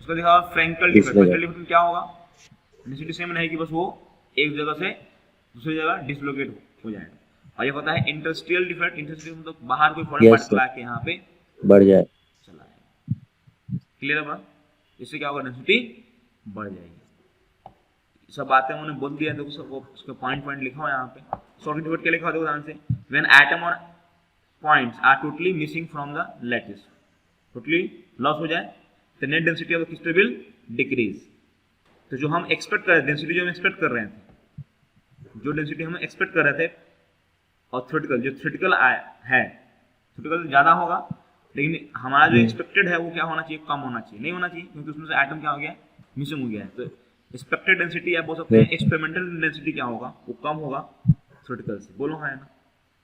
उसका देखा फ्रैंकल डिफेक्ट, फ्रैंकल डिफेक्ट में क्या होगा, डेंसिटी सेम रहेगी, बस वो एक जगह से दूसरी जगह डिसलोकेट हो जाएगा। और ये होता है इंडस्ट्रियल डिफेक्ट, इंडस्ट्रियल मतलब बाहर कोई फॉरेन Yes, पार्टिकल sir. आके यहाँ पे बढ़ जाए। चला है। क्लियर है बात। इससे क्या होगा, डेंसिटी बढ़ जाएगी। सब बातें उन्होंने बोल दिया, देखो सब उसके पॉइंट लिखा हुआ है यहाँ पे। शॉर्ट डिफेक्ट क्या लिखा हुआ देखो ध्यान से, व्हेन एटम और points are totally missing from the lattice, totally loss हो जाए, the net density of the crystal will decrease. तो जो हम एक्सपेक्ट कर रहे थे, डेंसिटी जो हम एक्सपेक्ट कर रहे थे, जो डेंसिटी हम एक्सपेक्ट कर रहे थे और थ्योरेटिकल, जो थ्योरेटिकल है, थ्योरेटिकल ज़्यादा होगा, लेकिन हमारा जो एक्सपेक्टेड है वो क्या होना चाहिए, कम होना चाहिए, नहीं होना चाहिए, क्योंकि उसमें से एटम क्या हो गया, मिसिंग हो गया है। तो एक्सपेक्टेड डेंसिटी आप बोल सकते हैं, एक्सपेरिमेंटल डेंसिटी क्या होगा, वो कम होगा थ्योरेटिकल से, बोलो हाँ है ना।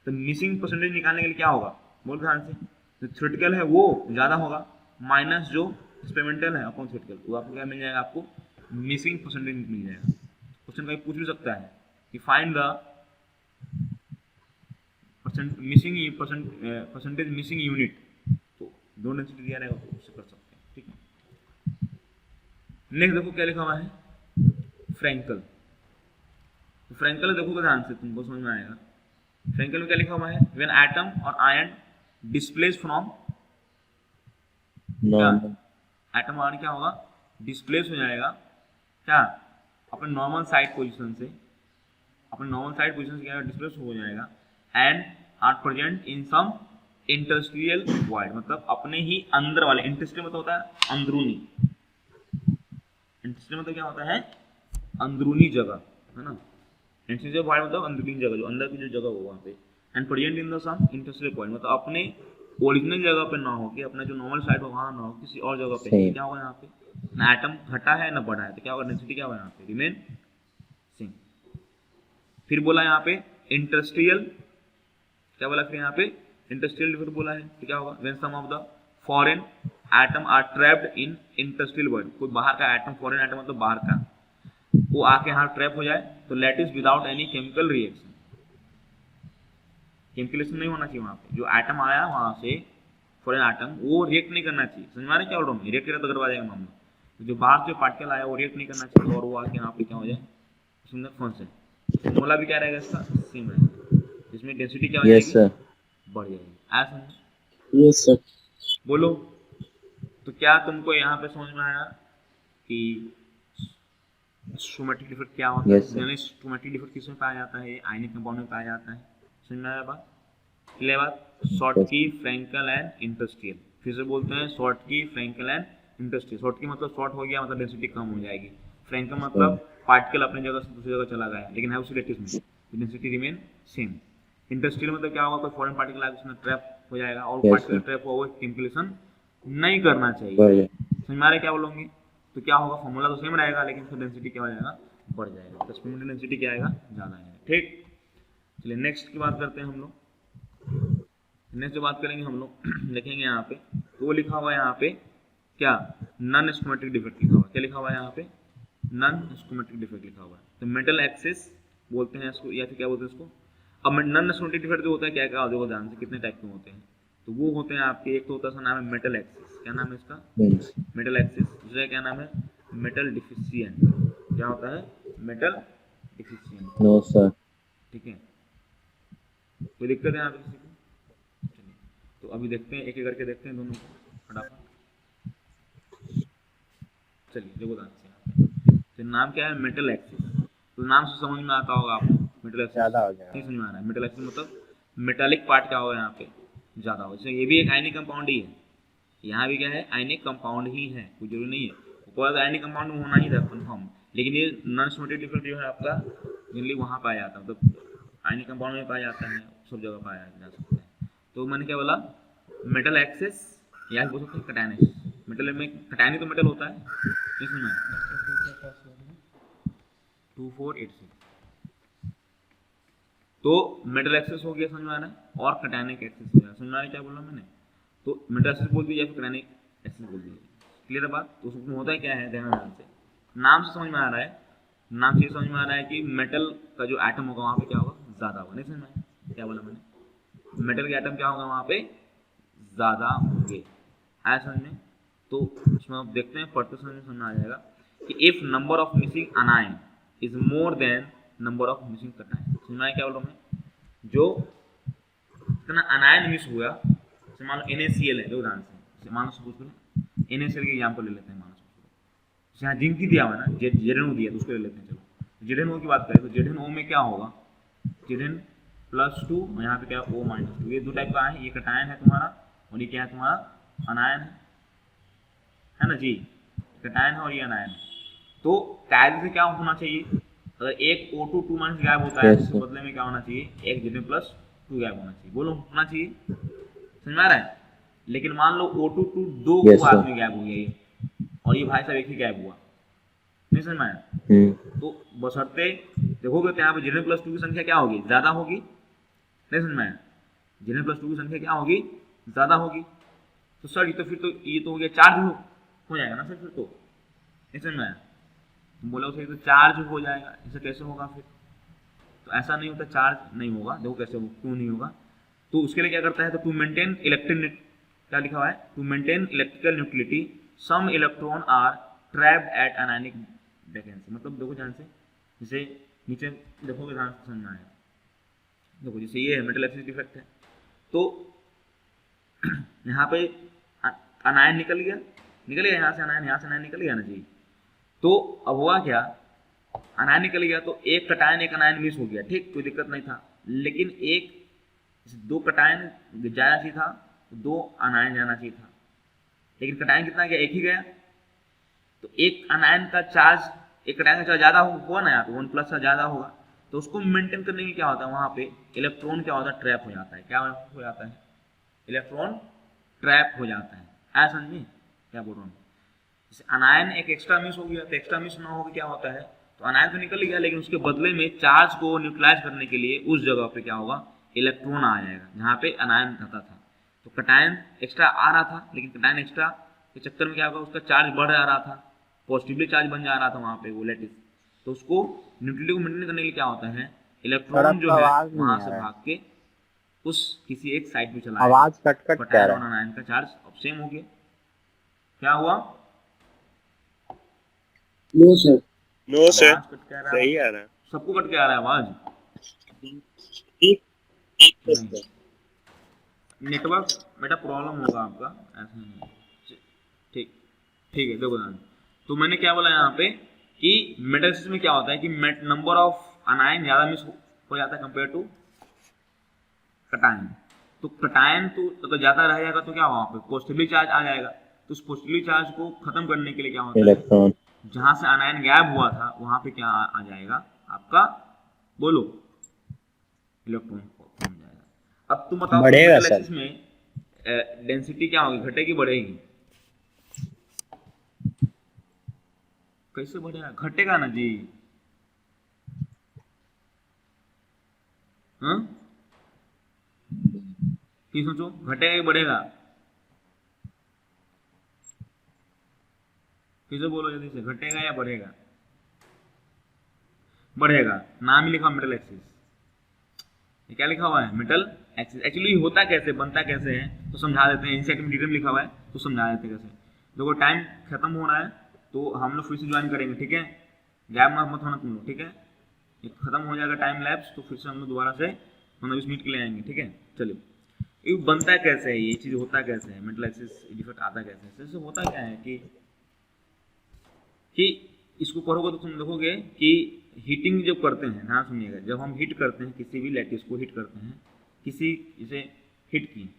तो मिसिंग परसेंटेज निकालने के लिए क्या होगा, बोल ध्यान से, जो थ्योरेटिकल है वो ज़्यादा होगा माइनस जो एक्सपेरिमेंटल है अपॉन थ्योरेटिकल, तो आपको क्या मिल जाएगा, आपको मिसिंग परसेंटेज मिल जाएगा। क्वेश्चन कहीं पूछ भी सकता है कि find the percentage missing unit, तो दो डेंसिटी दिया रहेगा तो उससे कर सकते हैं, ठीक है। नेक्स्ट देखो क्या लिखा हुआ है, फ्रैंकल। तो फ्रैंकल देखोगे ध्यान से तुमको समझ में आएगा। फ्रैंकल में क्या लिखा हुआ है, व्हेन एटम और आयन डिस्प्लेस फ्रॉम, क्या नॉर्मल। एटम आयन क्या होगा, डिस्प्लेस हो जाएगा क्या, अपने नॉर्मल साइड पोजीशन से, अपने नॉर्मल साइड पोजीशन से क्या डिस्प्लेस हो जाएगा, and are present in some interstitial void, मतलब अपने ही अंदर वाले, इंटरस्टिशियल मतलब होता है अंदरूनी, इंटरस्टिशियल मतलब क्या होता है, अंदरूनी जगह, है ना। इंटरस्टिशियल वॉइड मतलब अंदरूनी जगह, जो अंदर की जो जगह हो वहाँ पे, and present in the some interstitial point, मतलब अपने ओरिजिनल जगह पे ना हो, कि अपना जो नॉर्मल साइड हो वहाँ ना हो, किसी और जगह पे, तो क्या होगा यहाँ पे, ना एटम घटा है ना बढ़ा है, तो क्या होगा, डेंसिटी क्या होगा यहाँ पे, रिमेन सेम। फिर बोला यहाँ पे इंटरस्टिशियल, क्या बोला फिर यहाँ पे, इंटरस्टिशियल डिफेक्ट बोला है, तो क्या होगा, when some of the foreign atom are trapped in interstitial world, कोई बाहर का एटम, फॉरेन एटम मतलब बाहर का, वो आके यहाँ ट्रैप हो जाए, तो lattice without any chemical reaction, chemical reaction नहीं होना चाहिए वहाँ पे, जो एटम आया वहाँ से फॉरेन एटम, वो रिएक्ट नहीं करना चाहिए। समझ में आ रहा है क्या बोल रहा हूँ, रिएक्ट करा तो गड़बड़ा जाएगा मामला। तो जो बाहर से पार्टिकल आया वो रिएक्ट नहीं करना चाहिए, और वो आके यहाँ पे क्या हो जाए, उसमें फंस जाए। फॉर्मूला भी क्या रहेगा इसका, सेम रहेगा, जिसमें डेंसिटी क्या हो यस जाएगी, सर। बढ़ जाएगी। ऐसा समझ, यस सर। बोलो। तो क्या तुमको यहाँ पे समझ में आया कि स्टोमेटिक डिफेक्ट क्या होता Yes, sir. है, स्टोमेटिक डिफेक्ट किसमें पाया जाता है, आयनिक कंपाउंड में पाया जाता है। समझ में आया बात, क्लियर बात। Short Yes. की, फ्रैंकल एंड इंटरस्टिशियल, फिर से बोलते हैं शॉर्ट की, फ्रैंकल एंड इंटरस्टिशियल। शॉर्ट की मतलब शॉर्ट हो गया, मतलब डेंसिटी कम हो जाएगी। फ्रैंकल मतलब पार्टिकल अपनी जगह से दूसरी जगह चला गया, लेकिन है उसी लैटिस में, डेंसिटी रिमेन सेम। इंटरस्टिशियल मतलब क्या होगा, कोई फॉरेन पार्टिकल आकर उसमें ट्रैप हो जाएगा, और Yes, पार्टिकल sir. ट्रैप हुआ वो टेम्पलेशन नहीं करना चाहिए। बढ़ जाए। समझ में आ रहा है क्या बोलोगे। तो क्या होगा, फॉर्मूला तो सेम रहेगा, लेकिन उसका डेंसिटी क्या हो जाएगा, बढ़ जाएगा, तो एक्सपेरिमेंटल डेंसिटी क्या आएगा, ज़्यादा आएगा। ठीक, चलिए नेक्स्ट की बात करते हैं हम लोग। नेक्स्ट जो बात करेंगे हम लोग देखेंगे यहाँ पे, तो वो लिखा हुआ है यहाँ पे क्या, नॉन स्कोमेट्रिक डिफेक्ट लिखा हुआ है। क्या लिखा हुआ है यहाँ पे, नॉन स्कोमेट्रिक डिफेक्ट लिखा हुआ है। तो मेटल एक्सिस बोलते हैं इसको, या फिर क्या बोलते हैं इसको। अब नॉन स्कोमेट्रिक डिफेक्ट जो होता है क्या क्या, देखो ध्यान से, कितने टाइप के होते हैं। तो वो होते हैं आपके, एक तो होता है, इसका नाम है मेटल एक्सिस, क्या नाम है इसका, Yes. Metal axis. दूसरा क्या नाम है, मेटल डिफिशिएंट। क्या होता है, मेटल डिफिशिएंट। No sir. ठीक है, कोई दिक्कत है यहाँ पे किसी को। चलिए, तो अभी देखते हैं, एक एक करके देखते हैं दोनों को फटाफट। चलिए देखो ध्यान से यहाँ पे, तो नाम क्या है, मेटल एक्सिस। तो नाम से समझ में आता होगा आपको, मेटल एक्सिस ज्यादा हो जाएगा। नहीं समझ में आ रहा है। मेटल एक्सिस मतलब मेटालिक पार्ट क्या होगा यहाँ पे, ज़्यादा होगा। जैसे ये भी एक आयनिक कंपाउंड ही है, यहाँ भी क्या है, आयनिक कंपाउंड ही है, कोई जरूरी नहीं है ऊपर आयनिक कंपाउंड में होना ही था कन्फर्म, लेकिन ये नॉन स्टोमेटिक डिफेक्ट जो है आपका जनरली वहाँ पाया जाता है, मतलब आयनिक कंपाउंड में पाया जाता है, सब जगह पाया जा सकता है। तो मैंने क्या बोला, मेटल एक्सेस या बोल सकते हैं कटैनिस। मेटल में कटैनी तो मेटल होता है, इसमें 2486 तो मेटल एक्सेस हो गया, समझ में आ रहा है, और कटायनिक एक्सेस हो गया। समझ में आ रहा है क्या बोला मैंने? तो मेटल एक्सेस बोल दीजिए या फिर कटायनिक एक्सेस बोल दीजिए। क्लियर है बात? तो उसमें होता है क्या है, ध्यान से, नाम से समझ में आ रहा है, नाम से समझ में आ रहा है कि मेटल का जो एटम होगा वहाँ पे क्या होगा, ज़्यादा होगा। नहीं समझ में आया क्या बोला मैंने? मेटल के एटम क्या होगा वहाँ पे, ज़्यादा होंगे। आया समझ में? तो इसमें आप देखते हैं, पढ़ते समय समझ में आ जाएगा कि if number of missing अनायन is more than number of missing cation. समझ में आया क्या बोल रहा हूँ मैं? जो इतना अनायन मिस हुआ, जैसे मान लो NaCl है, दो उदाहरण से, जैसे मान लो सपोज करें NaCl के एग्जाम्पल ले लेते हैं। मान लो जैसे यहाँ जिंक ही दिया हुआ है ना, ZnO दिया, तो उसको ले लेते हैं। चलो ZnO की बात करें तो ZnO में क्या होगा, Zn+2 और यहाँ पे क्या O-2। ये दो टाइप का है, ये कटायन है तुम्हारा और ये क्या है तुम्हारा, अनायन है ना जी, कटायन है और ये अनायन है। तो कायदे से क्या होना चाहिए, अगर एक O2 2- गायब होता है, तो बदले में क्या होना चाहिए, एक Zn+2 गायब होना चाहिए। बोलो होना चाहिए, समझ में आ रहा है? लेकिन मान लो O2 2 Yes, बाद sir. में गायब हो गया ये, और ये भाई साहब एक ही गायब हुआ। नहीं समझ में आया? तो बशर्ते देखोगे तो यहाँ पे Zn+2 की संख्या क्या होगी, ज्यादा होगी। नहीं समझ में आया? Zn+2 की संख्या क्या होगी, ज्यादा होगी। तो सर ये तो फिर तो ये तो हो गया चार्ज हो जाएगा ना सर, फिर तो। नहीं समझ में आया? तुम बोलो सर तो चार्ज हो जाएगा, ऐसा कैसे होगा फिर? तो ऐसा नहीं होता, चार्ज नहीं होगा। देखो कैसे हो, क्यों नहीं होगा, तो उसके लिए क्या करता है, तो टू मेंटेन इलेक्ट्रिक, क्या लिखा हुआ है, to maintain electrical neutrality some electron are trapped at anionic vacancy. मतलब देखो ध्यान से, जैसे नीचे देखोगे ध्यान से समझना है। देखो जैसे ये है मेटल एक्सिस डिफेक्ट है, तो यहाँ पे अनायन निकल गया यहाँ से अनायन, यहाँ से अनायन निकल गया ना जी। तो अब हुआ क्या, अनायन निकल गया तो एक कटायन एक अनायन मिस हो गया, ठीक, कोई दिक्कत नहीं था। लेकिन एक दो कटायन जाना चाहिए था, दो अनायन जाना चाहिए था, लेकिन कटायन कितना गया, एक ही गया। तो एक अनायन का चार्ज, एक कटायन का चार्ज ज्यादा हुआ ना, यहाँ पे 1+ से ज्यादा होगा। तो उसको मेंटेन करने के लिए क्या होता है, वहां पे इलेक्ट्रॉन क्या होता है, ट्रैप हो जाता है। क्या हो जाता है, इलेक्ट्रॉन ट्रैप हो जाता है। ऐसा समझिए क्या बोल रहा हूँ। जैसे अनायन एक एक्स्ट्रा मिस हो गया, तो एक्स्ट्रा मिस ना हो क्या होता है, तो अनायन तो निकल गया, लेकिन उसके बदले में चार्ज को न्यूट्रलाइज करने के लिए उस जगह पे क्या होगा, इलेक्ट्रॉन आ जाएगा जहाँ पे अनायन रहता था। तो कटायन एक्स्ट्रा आ रहा था, लेकिन कटायन एक्स्ट्रा के चक्कर में क्या होगा, उसका चार्ज बढ़ जा रहा था, पॉजिटिवली चार्ज बन जा रहा था वहाँ पे वो लैटिस। तो उसको न्यूट्रलिटी को मेंटेन करने के लिए क्या होता है, इलेक्ट्रॉन जो है वहां से भाग के उस किसी एक साइड पे चला, आवाज कट कट कह कटायन रहा और है। अनायन का चार्ज अब सेम हो गया। क्या हुआ, नो सर। नो सर, आवाज कट के आ रहा सही है, आ रहा है। सबको कट के आ रहा है आवाज? ठीक नहीं, नेटवर्क बेटा प्रॉब्लम होगा आपका, ऐसा नहीं है। ठीक ठीक है, देखो ध्यान। तो मैंने क्या बोला यहाँ पे कि मेटल एक्सिस में क्या होता है कि नंबर ऑफ अनायन ज्यादा मिस हो जाता है कंपेयर टू कटायन। तो कटायन तो अगर ज्यादा रह जाएगा तो क्या होगा, वहाँ पे पॉजिटिवली चार्ज आ जाएगा। तो उस पॉजिटिवली चार्ज को खत्म करने के लिए क्या होता है, इलेक्ट्रॉन जहां से अनायन गायब हुआ था वहां पे क्या आ जाएगा आपका, बोलो, इलेक्ट्रॉन फॉर्म जाएगा। अब तुम बताओ बढ़ेगा मेटल सर। एक्सिस में डेंसिटी क्या होगी, घटेगी बढ़ेगी? कैसे बढ़ेगा, घटेगा ना जी। हाँ की सोचो, घटेगा कि बढ़ेगा? किसे बोलो जल्दी से, घटेगा या बढ़ेगा? बढ़ेगा, नाम ही लिखा मेटल एक्सिस। ये क्या लिखा हुआ है, मेटल एक्सिस। एक्चुअली होता कैसे, बनता कैसे है, तो समझा देते हैं। इंसेक्ट में डिटेल लिखा हुआ है तो समझा देते हैं कैसे। देखो टाइम खत्म हो रहा है, तो हम लोग फिर से ज्वाइन करेंगे, ठीक है? गैप मत होना तुम लोग, ठीक है? ये खत्म हो जाएगा टाइम लैप्स, तो फिर से हम लोग दोबारा से 15-20 मिनट के लिए आएंगे, ठीक है? चलिए, ये बनता कैसे है, ये चीज़ होता कैसे है, मेटल एक्सिस डिफेक्ट आता कैसे है? जैसे होता क्या है कि इसको पढ़ोगे तो तुम देखोगे कि हीटिंग जब करते हैं, ध्यान सुनिएगा, जब हम हीट करते हैं किसी भी लैटिस को, हीट करते हैं किसी इसे हीट की,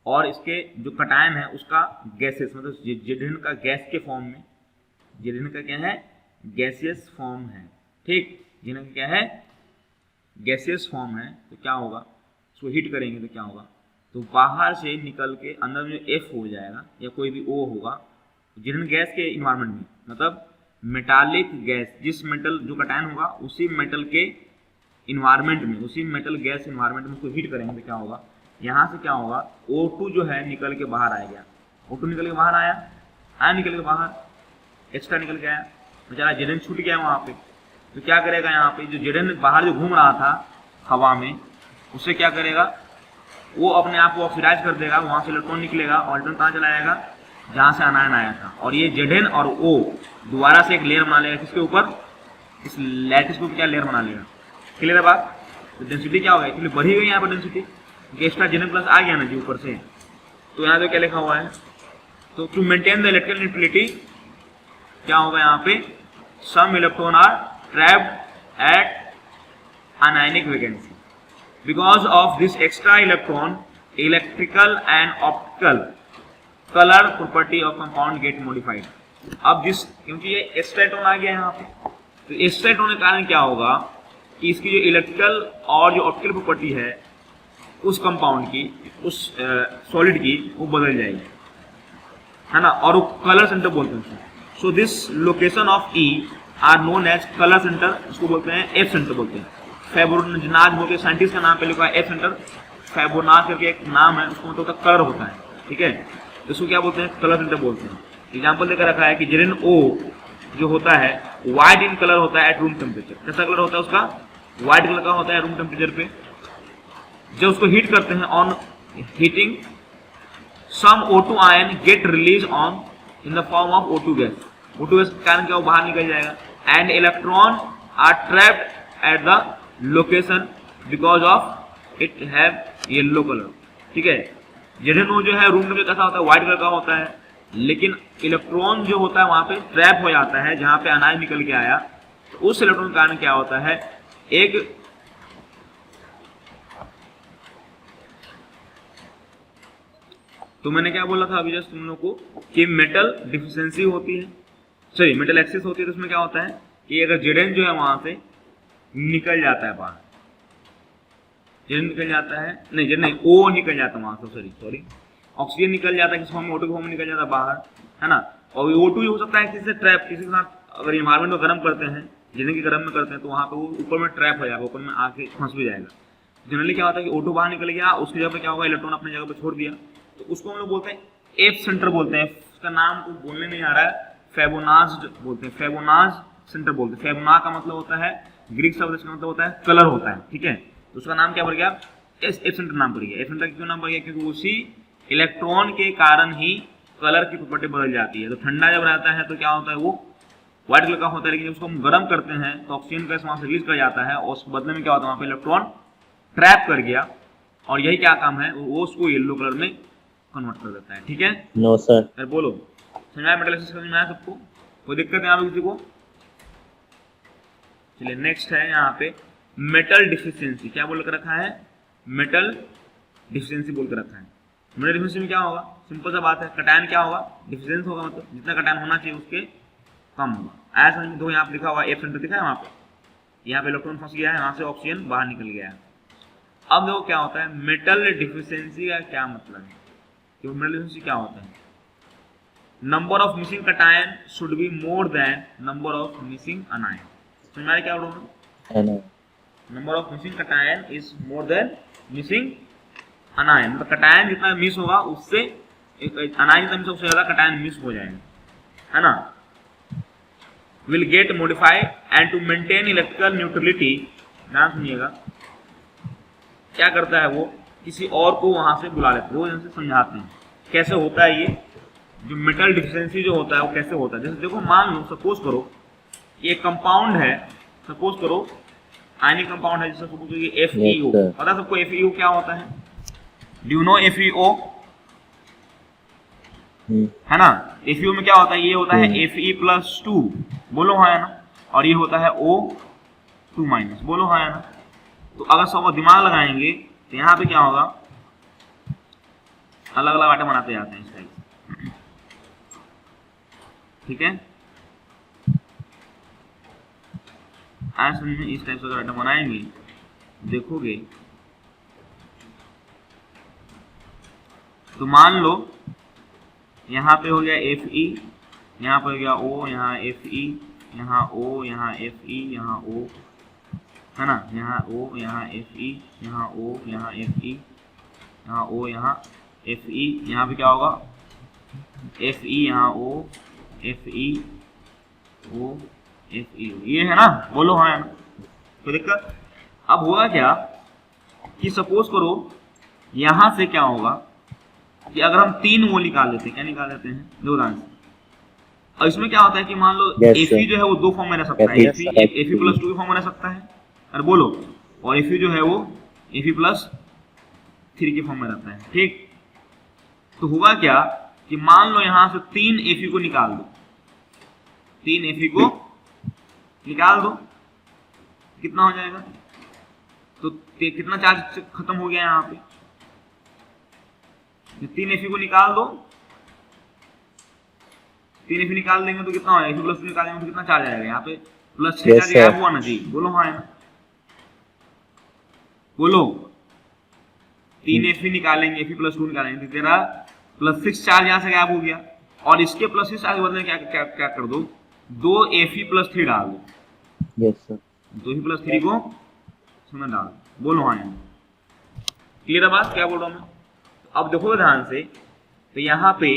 और इसके जो कटायन है उसका गैसेस, मतलब जेडिन का गैस के फॉर्म में, जेडिन का क्या है, गैसियस फॉर्म है, ठीक? जेडिन का क्या है, गैसियस फॉर्म है। तो क्या होगा, उसको हीट करेंगे तो क्या होगा, तो बाहर से निकल के अंदर में एफ हो जाएगा या कोई भी ओ होगा, जेडिन गैस के इन्वायरमेंट में, मतलब मेटालिक गैस, जिस मेटल जो कटायन होगा उसी मेटल के इन्वायरमेंट में, उसी मेटल गैस इन्वायरमेंट में उसको हीट करेंगे तो क्या होगा, यहाँ से क्या होगा, O2 जो है निकल के बाहर आएगा। O2 निकल के बाहर आया निकल के बाहर, एक्स्ट्रा निकल के आया, बेचारा जेडन छूट गया वहाँ पे। तो क्या करेगा, यहाँ पे जो जेडन बाहर जो घूम रहा था हवा में, उससे क्या करेगा, वो अपने आप को ऑक्सीडाइज कर देगा, वहाँ से इलेक्ट्रॉन निकलेगा और इलेक्ट्रॉन कहाँ चला जाएगा, जहाँ से अनायन आया था। और ये जेडन और O दोबारा से एक लेयर बना लेगा, किसके ऊपर, इस लैटिस के ऊपर क्या लेयर बना लेगा। क्लियर है बात। तो डेंसिटी क्या होगा, एक्चुअली बढ़ी गई यहाँ पर डेंसिटी, एक्स्ट्रा जेडन प्लस आ गया ना जी ऊपर से। तो यहाँ पे क्या लिखा हुआ है, तो to maintain the electrical neutrality क्या होगा यहाँ पे, some electron are trapped at anionic vacancy because of this extra electron electrical and optical colour property of compound get modified. अब जिस, क्योंकि ये एक्स्ट्रा इलेक्ट्रॉन आ गया यहाँ पे, तो एक्स्ट्रा इलेक्ट्रॉन के कारण क्या होगा कि इसकी जो इलेक्ट्रिकल और जो ऑप्टिकल प्रॉपर्टी है उस कंपाउंड की, उस सॉलिड की, वो बदल जाएगी, है ना, और वो कलर सेंटर बोलते हैं। So this location of E are known as colour centre, इसको बोलते हैं एफ सेंटर बोलते हैं। फेबोनाज बोलते हैं, साइंटिस्ट का नाम पे लिखा है एफ सेंटर, फेबोनाज करके एक नाम है, उसको मतलब कलर होता है, ठीक है। तो इसको क्या बोलते हैं, कलर सेंटर बोलते हैं। एग्जाम्पल देकर रखा है कि जेडन O जो होता है व्हाइट इन कलर होता है एट रूम टेम्परेचर। कैसा कलर होता है उसका, व्हाइट कलर का होता है रूम टेम्परेचर पे। जब उसको हीट करते हैं, on heating some O2 ion get release on in the form of O2 gas. O2 gas के कारण क्या वो बाहर निकल जाएगा, and electron are trapped at the location because of it have yellow colour, ठीक है। जेडन जो है रूम में कैसा होता है, व्हाइट कलर का होता है, लेकिन इलेक्ट्रॉन जो होता है वहां पे ट्रैप हो जाता है जहां पे अनायन निकल के आया। तो उस इलेक्ट्रॉन के कारण क्या होता है, एक तो मैंने क्या बोला था अभी जस्ट तुम लोग को कि मेटल डिफिशियंसी होती है, सॉरी मेटल एक्सेस होती है। तो उसमें क्या होता है कि अगर जेडन जो है वहां से निकल जाता है बाहर, जेडन निकल जाता है, नहीं जेडन नहीं, O निकल जाता है वहां से, सॉरी ऑक्सीजन निकल जाता है, किस फॉर्म में, O2 के फॉर्म में निकल जाता है बाहर, है ना। और O2 हो सकता है किसी से ट्रैप, किसी के साथ अगर इन्वायरमेंट में गर्म करते हैं, जेडन की गर्म में करते हैं, तो वहां पे वो ऊपर में ट्रैप हो जाएगा, ऊपर में आके फंस भी जाएगा। जनरली क्या होता है कि O2 बाहर निकल गया, उसकी जगह पे क्या होगा, इलेक्ट्रॉन अपनी जगह पे छोड़ दिया, तो उसको हम लोग बोलते हैं एफ सेंटर बोलते हैं। उसका नाम को बोलने नहीं आ रहा है, फेबोनाज बोलते हैं, फेबोनाज सेंटर बोलते हैं। फेबोना का मतलब होता है, ग्रीक शब्द इसका मतलब होता है कलर होता है, ठीक है। तो उसका नाम क्या पड़ गया, एफ सेंटर नाम पड़ गया। एफ सेंटर क्यों नाम पड़ गया, क्योंकि उसी इलेक्ट्रॉन के कारण ही कलर की प्रॉपर्टी बदल जाती है। तो ठंडा जब रहता है तो क्या होता है, वो व्हाइट कलर का होता है, लेकिन जब उसको हम गर्म करते हैं तो ऑक्सीजन गैस वहां से रिलीज कर जाता है, और उस बदले में क्या होता है, वहां पे इलेक्ट्रॉन ट्रैप कर गया, और यही क्या काम है, वो उसको येलो कलर में कन्वर्ट कर देता है, ठीक है। No sir. अरे बोलो, समझ में आया, मेटल एक्सेस समझ में आया सबको, कोई दिक्कत है यहाँ पे किसी को। चलिए नेक्स्ट है यहाँ पे मेटल डिफिशियंसी। क्या बोल कर रखा है, मेटल डिफिशियंसी बोल कर रखा है। मेटल डिफिशियंसी में क्या होगा, सिंपल सा बात है, कटायन क्या होगा, डिफिशियंस होगा, मतलब जितना कटायन होना चाहिए उसके कम होगा। ऐसा समझ में दो, यहाँ पे लिखा हुआ एफ सेंटर दिखा है, वहाँ पे यहाँ पे इलेक्ट्रॉन फंस गया है, वहाँ से ऑक्सीजन बाहर निकल गया है। अब देखो क्या होता है, मेटल डिफिशियंसी का क्या मतलब है, तो मेटल डिफिशियंसी क्या होता है, number of missing cation should be more than number of missing अनायन। समझ में आया क्या बोल रहा हूँ, number of missing cation is more than missing अनायन। मतलब कटायन जितना मिस होगा उससे अनायन जितना मिस होगा उससे ज्यादा कटायन मिस हो जाएगा, है ना। Will get modified and to maintain electrical neutrality, ध्यान सुनिएगा, क्या करता है वो, किसी और को वहां से बुला लेते हैं, वो इनसे समझाते हैं कैसे होता है ये जो मेटल डिफिशियंसी जो होता है वो कैसे होता है। जैसे देखो, मान लो सपोज करो ये कंपाउंड है, सपोज करो आयनिक कंपाउंड है, जैसे सपोज करो ये FeO, पता सबको FeO क्या होता है, डू यू नो FeO, है ना। FeO में क्या होता है, ये होता है Fe+2, बोलो हाँ है ना, और ये होता है O2-, बोलो हाँ है ना। तो अगर सब दिमाग लगाएंगे तो यहाँ पे क्या होगा, अलग अलग आटे बनाते जाते हैं इस टाइप, ठीक है। आज में इस टाइप से अगर आटा बनाएंगे देखोगे तो मान लो यहाँ पे हो गया Fe, यहाँ पे हो गया O, यहाँ Fe, यहाँ O, यहाँ Fe, यहाँ O, है ना, यहाँ ओ, यहाँ एफ ई, यहाँ ओ, यहाँ एफ ई, यहाँ ओ, यहाँ एफ ई, यहाँ पे क्या होगा एफ ई, यहाँ O F E, O F E, ये है ना, बोलो हाँ है ना, तो दिक्कत। अब होगा क्या कि सपोज करो यहाँ से क्या होगा कि अगर हम 3 वो निकाल लेते हैं, क्या निकाल लेते हैं, 2 दान से, और इसमें क्या होता है कि मान लो Yes, एफ sir. जो है वो 2 फॉर्म में रह सकता है, Yes, एफ ई प्लस 2 के फॉर्म में रह सकता है, और बोलो, और एफ जो है वो एफ ई प्लस 3 के फॉर्म में रहता है, ठीक। तो होगा क्या कि मान लो यहाँ से 3 एफ को निकाल दो, 3 एफ को निकाल दो, कितना हो जाएगा, तो कितना चार्ज खत्म हो गया यहाँ पे, 3 एफ को निकाल दो, 3 एफ निकाल देंगे तो कितना होगा, एफ प्लस 2 निकाल देंगे तो कितना चार्ज आएगा, यहाँ पे प्लस 6 चार्ज गायब हुआ ना जी, बोलो हाँ है ना, बोलो 3 एफ निकालेंगे, एफ प्लस 2 निकालेंगे तो तेरा प्लस 6 चार्ज यहाँ से गायब हो गया, और इसके प्लस 6 चार्ज बदले क्या क्या क्या कर दो, 2 एफ प्लस 3 डाल दो, यस सर, 2 एफ प्लस 3 को इसमें डाल दो, बोलो हाँ है, क्लियर है बात क्या बोल रहा हूँ मैं। अब देखो ध्यान से, तो यहाँ पे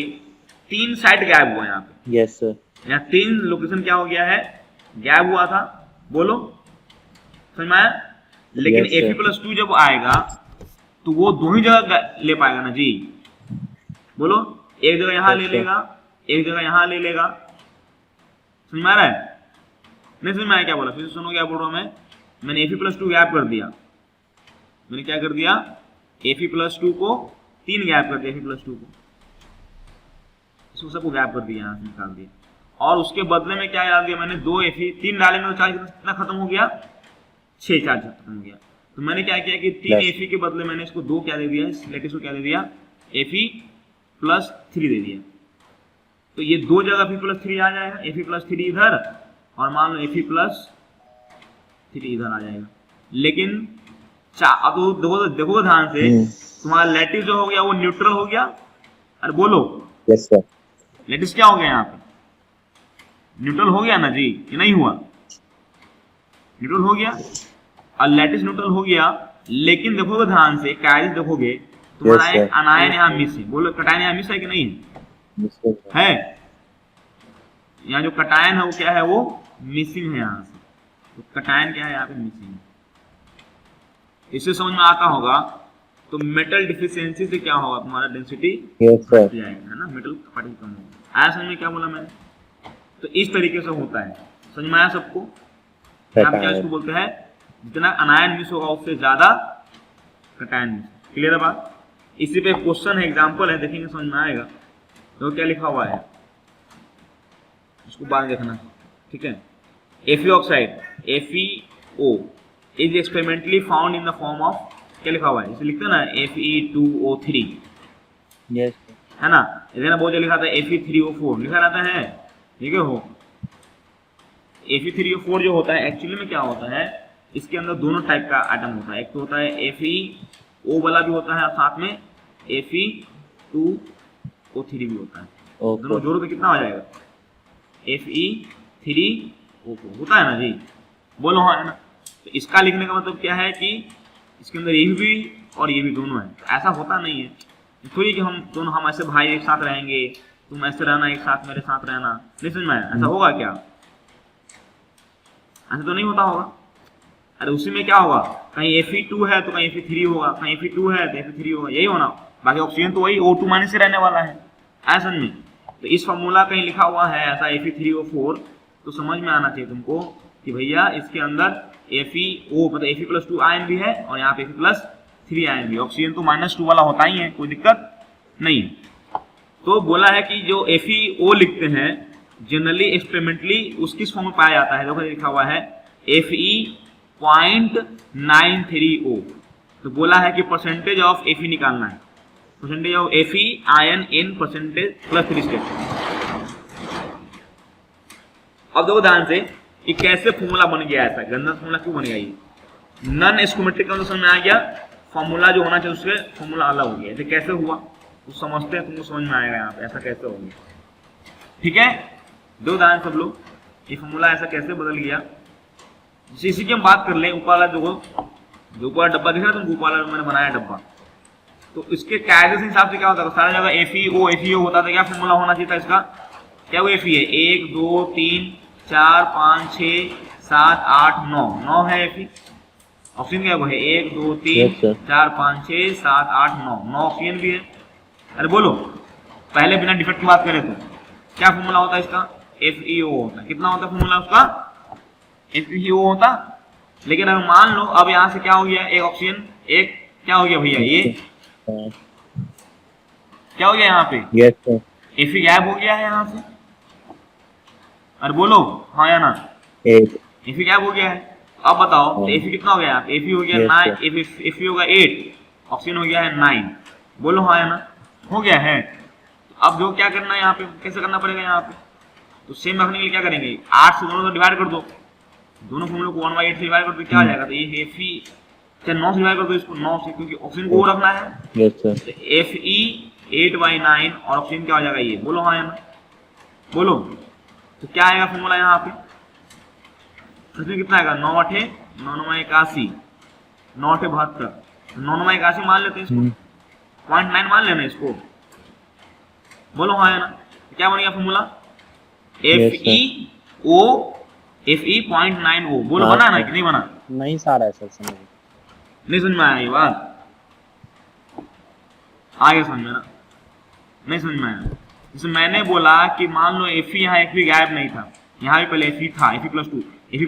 3 साइड गायब हुआ, यहाँ पे यस सर, यहाँ 3 लोकेशन क्या हो गया है, गायब हुआ था, बोलो समझ में आया। लेकिन Yes, एफ sir. प्लस 2 जब आएगा तो वो 2 ही जगह ले पाएगा ना जी, बोलो, एक जगह यहाँ ले Yes, sir. लेगा, एक जगह यहाँ ले लेगा, समझ में आ रहा है, नहीं समझ में आया क्या बोला, फिर सुनो क्या बोल रहा हूँ मैं, मैंने एफ प्लस 2 गायब कर दिया, मैंने क्या कर दिया, एफ प्लस 2 को 3 गायब कर दिया, एफ प्लस 2 को, इसको सबको गायब कर दिया, यहाँ से निकाल दिया, और उसके बदले में क्या डाल दिया मैंने, 2 एफ 3 डालेंगे तो चार्ज कितना खत्म हो गया, 6 चार्ज खत्म हो गया। तो मैंने क्या किया कि 3 Yes. एफ के बदले मैंने इसको 2 क्या दे दिया, इस लेटिस को क्या दे दिया, एफ प्लस 3 दे दिया, तो ये 2 जगह एफ प्लस 3 आ जाएगा, एफ प्लस 3 इधर, और मान लो एफ प्लस 3 इधर आ जाएगा। लेकिन अब तो देखो ध्यान से, तुम्हारा लेटिस जो हो गया वो न्यूट्रल हो गया, अरे बोलो यस सर, लेटिस क्या हो गया, यहाँ पे न्यूट्रल हो गया ना जी, ये नहीं हुआ, न्यूट्रल हो गया, और लेटिस न्यूट्रल हो गया, लेकिन देखोगे ध्यान से, कायदे देखोगे तुम्हारा Yes, एक sir. अनायन यहाँ मिस है, बोलो कटायन यहाँ मिस है कि नहीं है, यहाँ जो कटायन है वो क्या है, वो मिसिंग है यहाँ से, तो कटायन क्या है यहाँ पे, मिसिंग है। इससे समझ में आता होगा, तो मेटल डिफिशियंसी से क्या होगा, तुम्हारा डेंसिटी यस सर, जाएगा, है ना, मेटल पार्टिकल कम होगा। आया समझ में क्या बोला मैंने, तो इस तरीके से होता है, समझ में आया सबको। आप क्या इसको बोलते हैं, जितना अनायन मिस होगा उससे ज्यादा कटायन मिस, क्लियर है बात। इसी पे क्वेश्चन है, एग्जांपल है, देखेंगे समझ में आएगा। तो क्या लिखा हुआ है, इसको बाद में देखना, ठीक है। Fe oxide FeO is experimentally found in the form of, क्या लिखा हुआ है, इसे लिखते हैं ना Fe2O3, यस है ना, इधर ना बहुत लिखा था Fe3O4 लिखा रहता है, ठीक है हो। Fe3O4 जो होता है एक्चुअली में क्या होता है, इसके अंदर दोनों टाइप का आइटम होता है, एक तो होता है FeO वाला भी होता है, और साथ में Fe2O3 भी होता है, दोनों जोड़ो तो कितना हो जाएगा, Fe3O4 होता है ना जी, बोलो हाँ है ना। तो इसका लिखने का मतलब क्या है कि इसके अंदर ये भी और ये भी दोनों है, तो ऐसा होता नहीं है, थोड़ी कि हम दोनों, हम ऐसे भाई एक साथ रहेंगे, तुम ऐसे रहना एक साथ, मेरे साथ रहना, नहीं समझ में आया, ऐसा होगा क्या, ऐसा तो नहीं होता होगा। अरे उसी में क्या होगा, कहीं Fe2 है तो कहीं Fe3 होगा, कहीं Fe2 है तो Fe3 होगा, यही होना, बाकी ऑक्सीजन तो वही O2 माइनस से रहने वाला है, ऐसा में। तो इस फॉर्मूला कहीं लिखा हुआ है ऐसा Fe3O4, तो समझ में आना चाहिए तुमको कि भैया इसके अंदर FeO मतलब Fe+2 आयन भी है, और यहाँ पे Fe+3 आयन भी, ऑक्सीजन तो -2 वाला होता ही है, कोई दिक्कत नहीं। तो बोला है कि जो FeO लिखते हैं जनरली एक्सपेरिमेंटली उस किस फॉर्म में पाया जाता है, देखो लिखा हुआ है Fe.93O, तो बोला है कि परसेंटेज ऑफ Fe निकालना है, percentage of Fe ion in percentage plus 3 step. अब देखो ध्यान से कि कैसे फॉर्मूला बन गया, ऐसा गंदा फॉर्मूला क्यों बन गया, ये नॉन एस्कोमेट्रिक का तो समझ में आ गया, फॉर्मूला जो होना चाहिए उसके फॉर्मूला अलग हो गया, ऐसे कैसे हुआ तो समझते हैं, तुमको समझ में आएगा यहाँ पे ऐसा कैसे हो गया, ठीक है। दो उदाहरण सब लोग, ये फॉर्मूला ऐसा कैसे बदल गया इसी की हम बात कर लें, ऊपर वाला जो ऊपर वाला डब्बा दिख रहा है तुमको, ऊपर वाला मैंने बनाया डब्बा, तो इसके कायदे से हिसाब से क्या होता है, सारा जगह FeO होता था, क्या फॉर्मूला होना चाहिए था इसका, क्या वो Fe है, 1 2 3 4 5 6 7 8 9, 9 है Fe। ऑप्शन क्या वो है 1 2 3 Yes, sir. 4 5 6 7 8 9, 9 ऑप्शन भी है। अरे बोलो, पहले बिना डिफेक्ट की बात करें तो क्या फॉर्मूला होता है इसका, FeO होता है। कितना होता है फॉर्मूला उसका, FeO होता। लेकिन अगर मान लो अब यहाँ से क्या हो गया, एक ऑप्शन, एक क्या हो गया भैया, ये क्या हो गया यहाँ पे, Yes, sir. Fe गायब हो गया है यहाँ से। अरे बोलो हाँ या ना, 8. Fe गायब हो गया है। अब बताओ तो Fe कितना हो गया, Fe हो गया Yes, 9, Fe होगा 8, ऑप्शन हो गया है 9। बोलो हाँ या ना, हो गया है। तो अब जो क्या करना है यहाँ पे, कैसे करना पड़ेगा यहाँ पे, तो सेम रखने के लिए क्या करेंगे, 8 से दोनों को डिवाइड कर दो, दोनों फॉर्मूलों को 1/8 से डिवाइड कर दो, क्या आ जाएगा, तो ये Fe, चाहे 9 से डिवाइड कर दो इसको, 9 से, क्योंकि ऑप्शन को वो रखना है। Yes, sir. तो Fe 8/9 और ऑप्शन क्या हो जाएगा ये, बोलो हाँ या ना, बोलो। तो क्या आएगा फॉर्मूला यहाँ पे, इसमें कितना आएगा, 9 8 9 9 81, 9 8 72, 9 9 81 मान लेते हैं इसको, 0.9 मान लेना इसको, बोलो हाँ या ना। तो क्या बनेगा formula, Yes, FeO, Fe 0.9O, बोलो हाँ, बना ना sir. कि नहीं बना, नहीं सारा है सर समझ। नहीं समझ में आया ये बात, आगे समझ में ना, नहीं समझ में आया। जैसे मैंने बोला कि मान लो Fe यहाँ Fe गायब नहीं था, यहाँ भी पहले Fe था, Fe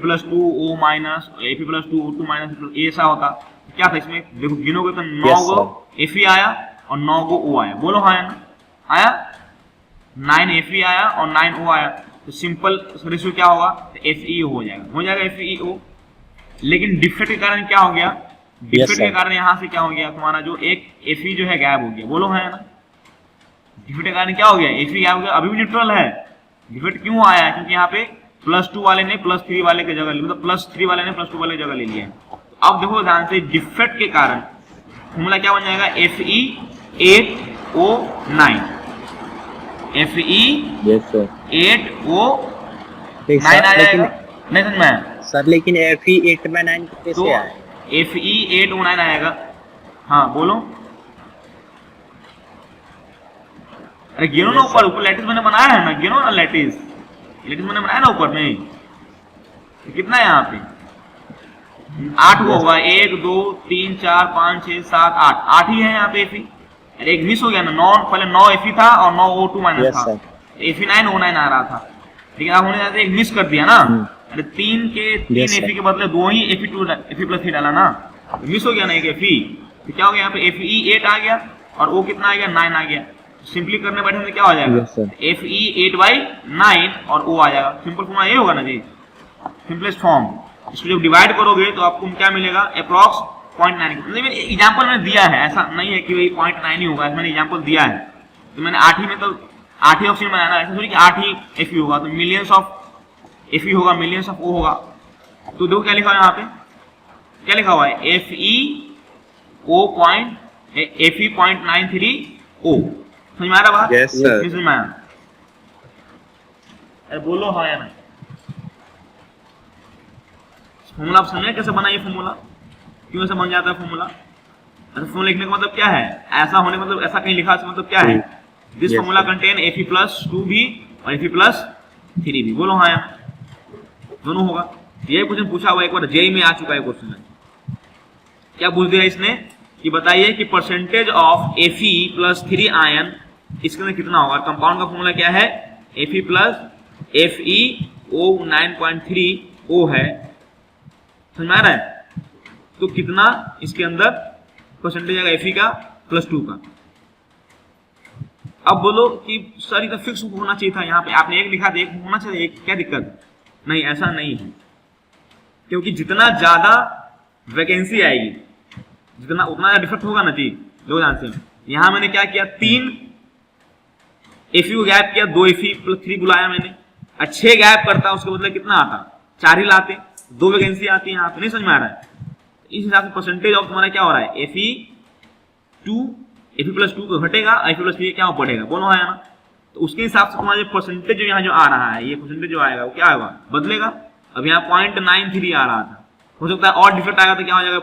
plus 2 O minus, Fe plus 2 O2 minus, ऐसा होता क्या था इसमें, देखो गिनोगे तो 9 Yes, गो Fe आया और 9 गो O आया, बोलो हाँ या ना, आया 9 Fe आया और 9 O आया, तो सिंपल रेशियो क्या होगा, FeO हो जाएगा FeO। लेकिन डिफेक्ट के कारण क्या हो गया, डिफेक्ट के कारण यहाँ से क्या हो गया, तुम्हारा जो एक Fe जो है गायब हो गया, बोलो हाँ या ना। डिफेक्ट के कारण क्या हो गया, Fe गायब हो गया, अभी भी न्यूट्रल है। डिफेक्ट क्यों आया है, क्योंकि यहाँ पे +2 वाले ने +3 वाले की जगह, मतलब +3 वाले ने +2 वाले की जगह ले लिया है। अब देखो ध्यान से, डिफेक्ट के कारण फॉर्मूला क्या बन जाएगा, Fe 8O9, Fe Yes, sir. 8O9 आ जाएगा, नहीं समझ में आया सर लेकिन Fe 8/9 तो कैसे आया, Fe 8O9 आएगा, हाँ बोलो। अरे गिनो ना ऊपर, ऊपर लैटिस मैंने बनाया है ना, गिनो ना लैटिस मैंने बनाया ना ऊपर में, तो कितना है यहाँ पे, 8 को होगा, 1 2 3 4 5 6 7 8, 8 ही है यहाँ पे Fe। अरे एक मिस हो गया ना, 9 पहले 9 Fe था और 9 O2 माइनस Yes, था, sir. Fe 9 O9 आ रहा था, लेकिन आप होने जाते एक मिस कर दिया ना। अरे 3 Yes, sir. Fe के बदले 2 ही Fe प्लस 3 डाला ना, तो मिस हो गया ना एक Fe, तो क्या हो गया यहाँ पे, Fe 8 आ गया और O कितना आ गया, 9 आ गया। सिंपली करने बैठे तो क्या हो जाएगा, Yes, sir. Fe 8/9 और O आ जाएगा, सिंपल फॉर्मूला ये होगा ना जी, सिंपलेस्ट फॉर्म। इसको जब डिवाइड करोगे तो आपको क्या मिलेगा, अप्रॉक्स 0.9। मतलब एग्जाम्पल मैंने दिया है, ऐसा नहीं है कि भाई 0.9 ही होगा, मैंने एग्जाम्पल दिया है, तो मैंने 8 ही में तो 8 ही ऑप्शन बनाना, ऐसा थोड़ी कि 8 ही Fe होगा, तो मिलियंस ऑफ Fe होगा, मिलियंस ऑफ O होगा। तो देखो क्या लिखा है यहाँ पे, क्या लिखा हुआ है, Fe 0.93O, समझ में आ रहा बात, Yes, sir. नहीं समझ में आया, अरे बोलो हाँ या नहीं। फॉर्मूला आप समझे कैसे बना ये फॉर्मूला, क्यों ऐसा बन जाता है फॉर्मूला। अच्छा फॉर्मूला लिखने का मतलब क्या है, ऐसा होने का मतलब, ऐसा कहीं लिखा है मतलब क्या है, this Yes, formula sir. Contain Fe plus 2 भी और Fe प्लस 3 भी, बोलो हाँ या दोनों होगा। यही क्वेश्चन पूछा हुआ एक बार जेई में आ चुका है क्वेश्चन, क्या पूछ दिया इसने कि बताइए कि percentage of Fe plus 3 ion इसके अंदर कितना होगा। कंपाउंड का फॉर्मूला क्या है, Fe प्लस FeO 9.3O है, समझ में आ रहा है। तो कितना इसके अंदर परसेंटेज आएगा Fe का प्लस 2 का। अब बोलो कि सर इतना फिक्स होना चाहिए था, यहाँ पे आपने एक लिखा था, एक होना चाहिए, एक क्या दिक्कत, नहीं ऐसा नहीं है, क्योंकि जितना ज्यादा वैकेंसी आएगी जितना उतना ज्यादा डिफेक्ट होगा ना जी। दो ध्यान से, यहाँ मैंने क्या किया, 3 Fe को गैप किया, 2 Fe प्लस 3 बुलाया मैंने, 6 गैप करता उसके बदले कितना आता, 4 ही लाते, 2 वैकेंसी आती है यहाँ पे, नहीं समझ में आ रहा है। इस हिसाब से परसेंटेज ऑफ तुम्हारा क्या हो रहा है, Fe प्लस 2 को घटेगा, Fe प्लस 3 क्या बढ़ेगा, बोलो है ना। तो उसके हिसाब से तुम्हारा परसेंटेज जो यहाँ जो आ रहा है, ये परसेंटेज जो आएगा वो क्या होगा, बदलेगा। अब यहाँ 0.93 आ रहा था, हो सकता है और डिफेक्ट आएगा तो क्या हो जाएगा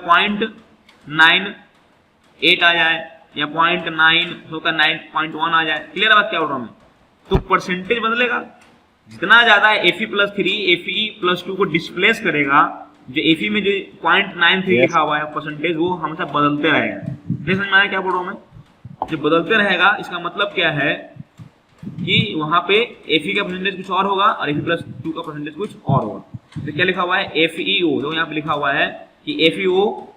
0.98 आ जाए, या 0.9 हो सकता है 9.1 आ जाए। क्लियर बात क्या बोल रहा हूँ मैं? तो परसेंटेज बदलेगा, जितना ज्यादा Fe+3 Fe+2 को डिस्प्लेस करेगा, जो Fe में जो 0.93 लिखा हुआ है परसेंटेज, वो हमेशा बदलते रहेगा। नहीं समझ में आया क्या बोल रहा हूँ मैं? जो बदलते रहेगा इसका मतलब क्या है कि वहां पे Fe का परसेंटेज कुछ और होगा और Fe+2 का परसेंटेज कुछ और होगा। तो क्या लिखा हुआ है FeO, जो यहाँ पे लिखा हुआ है कि FeO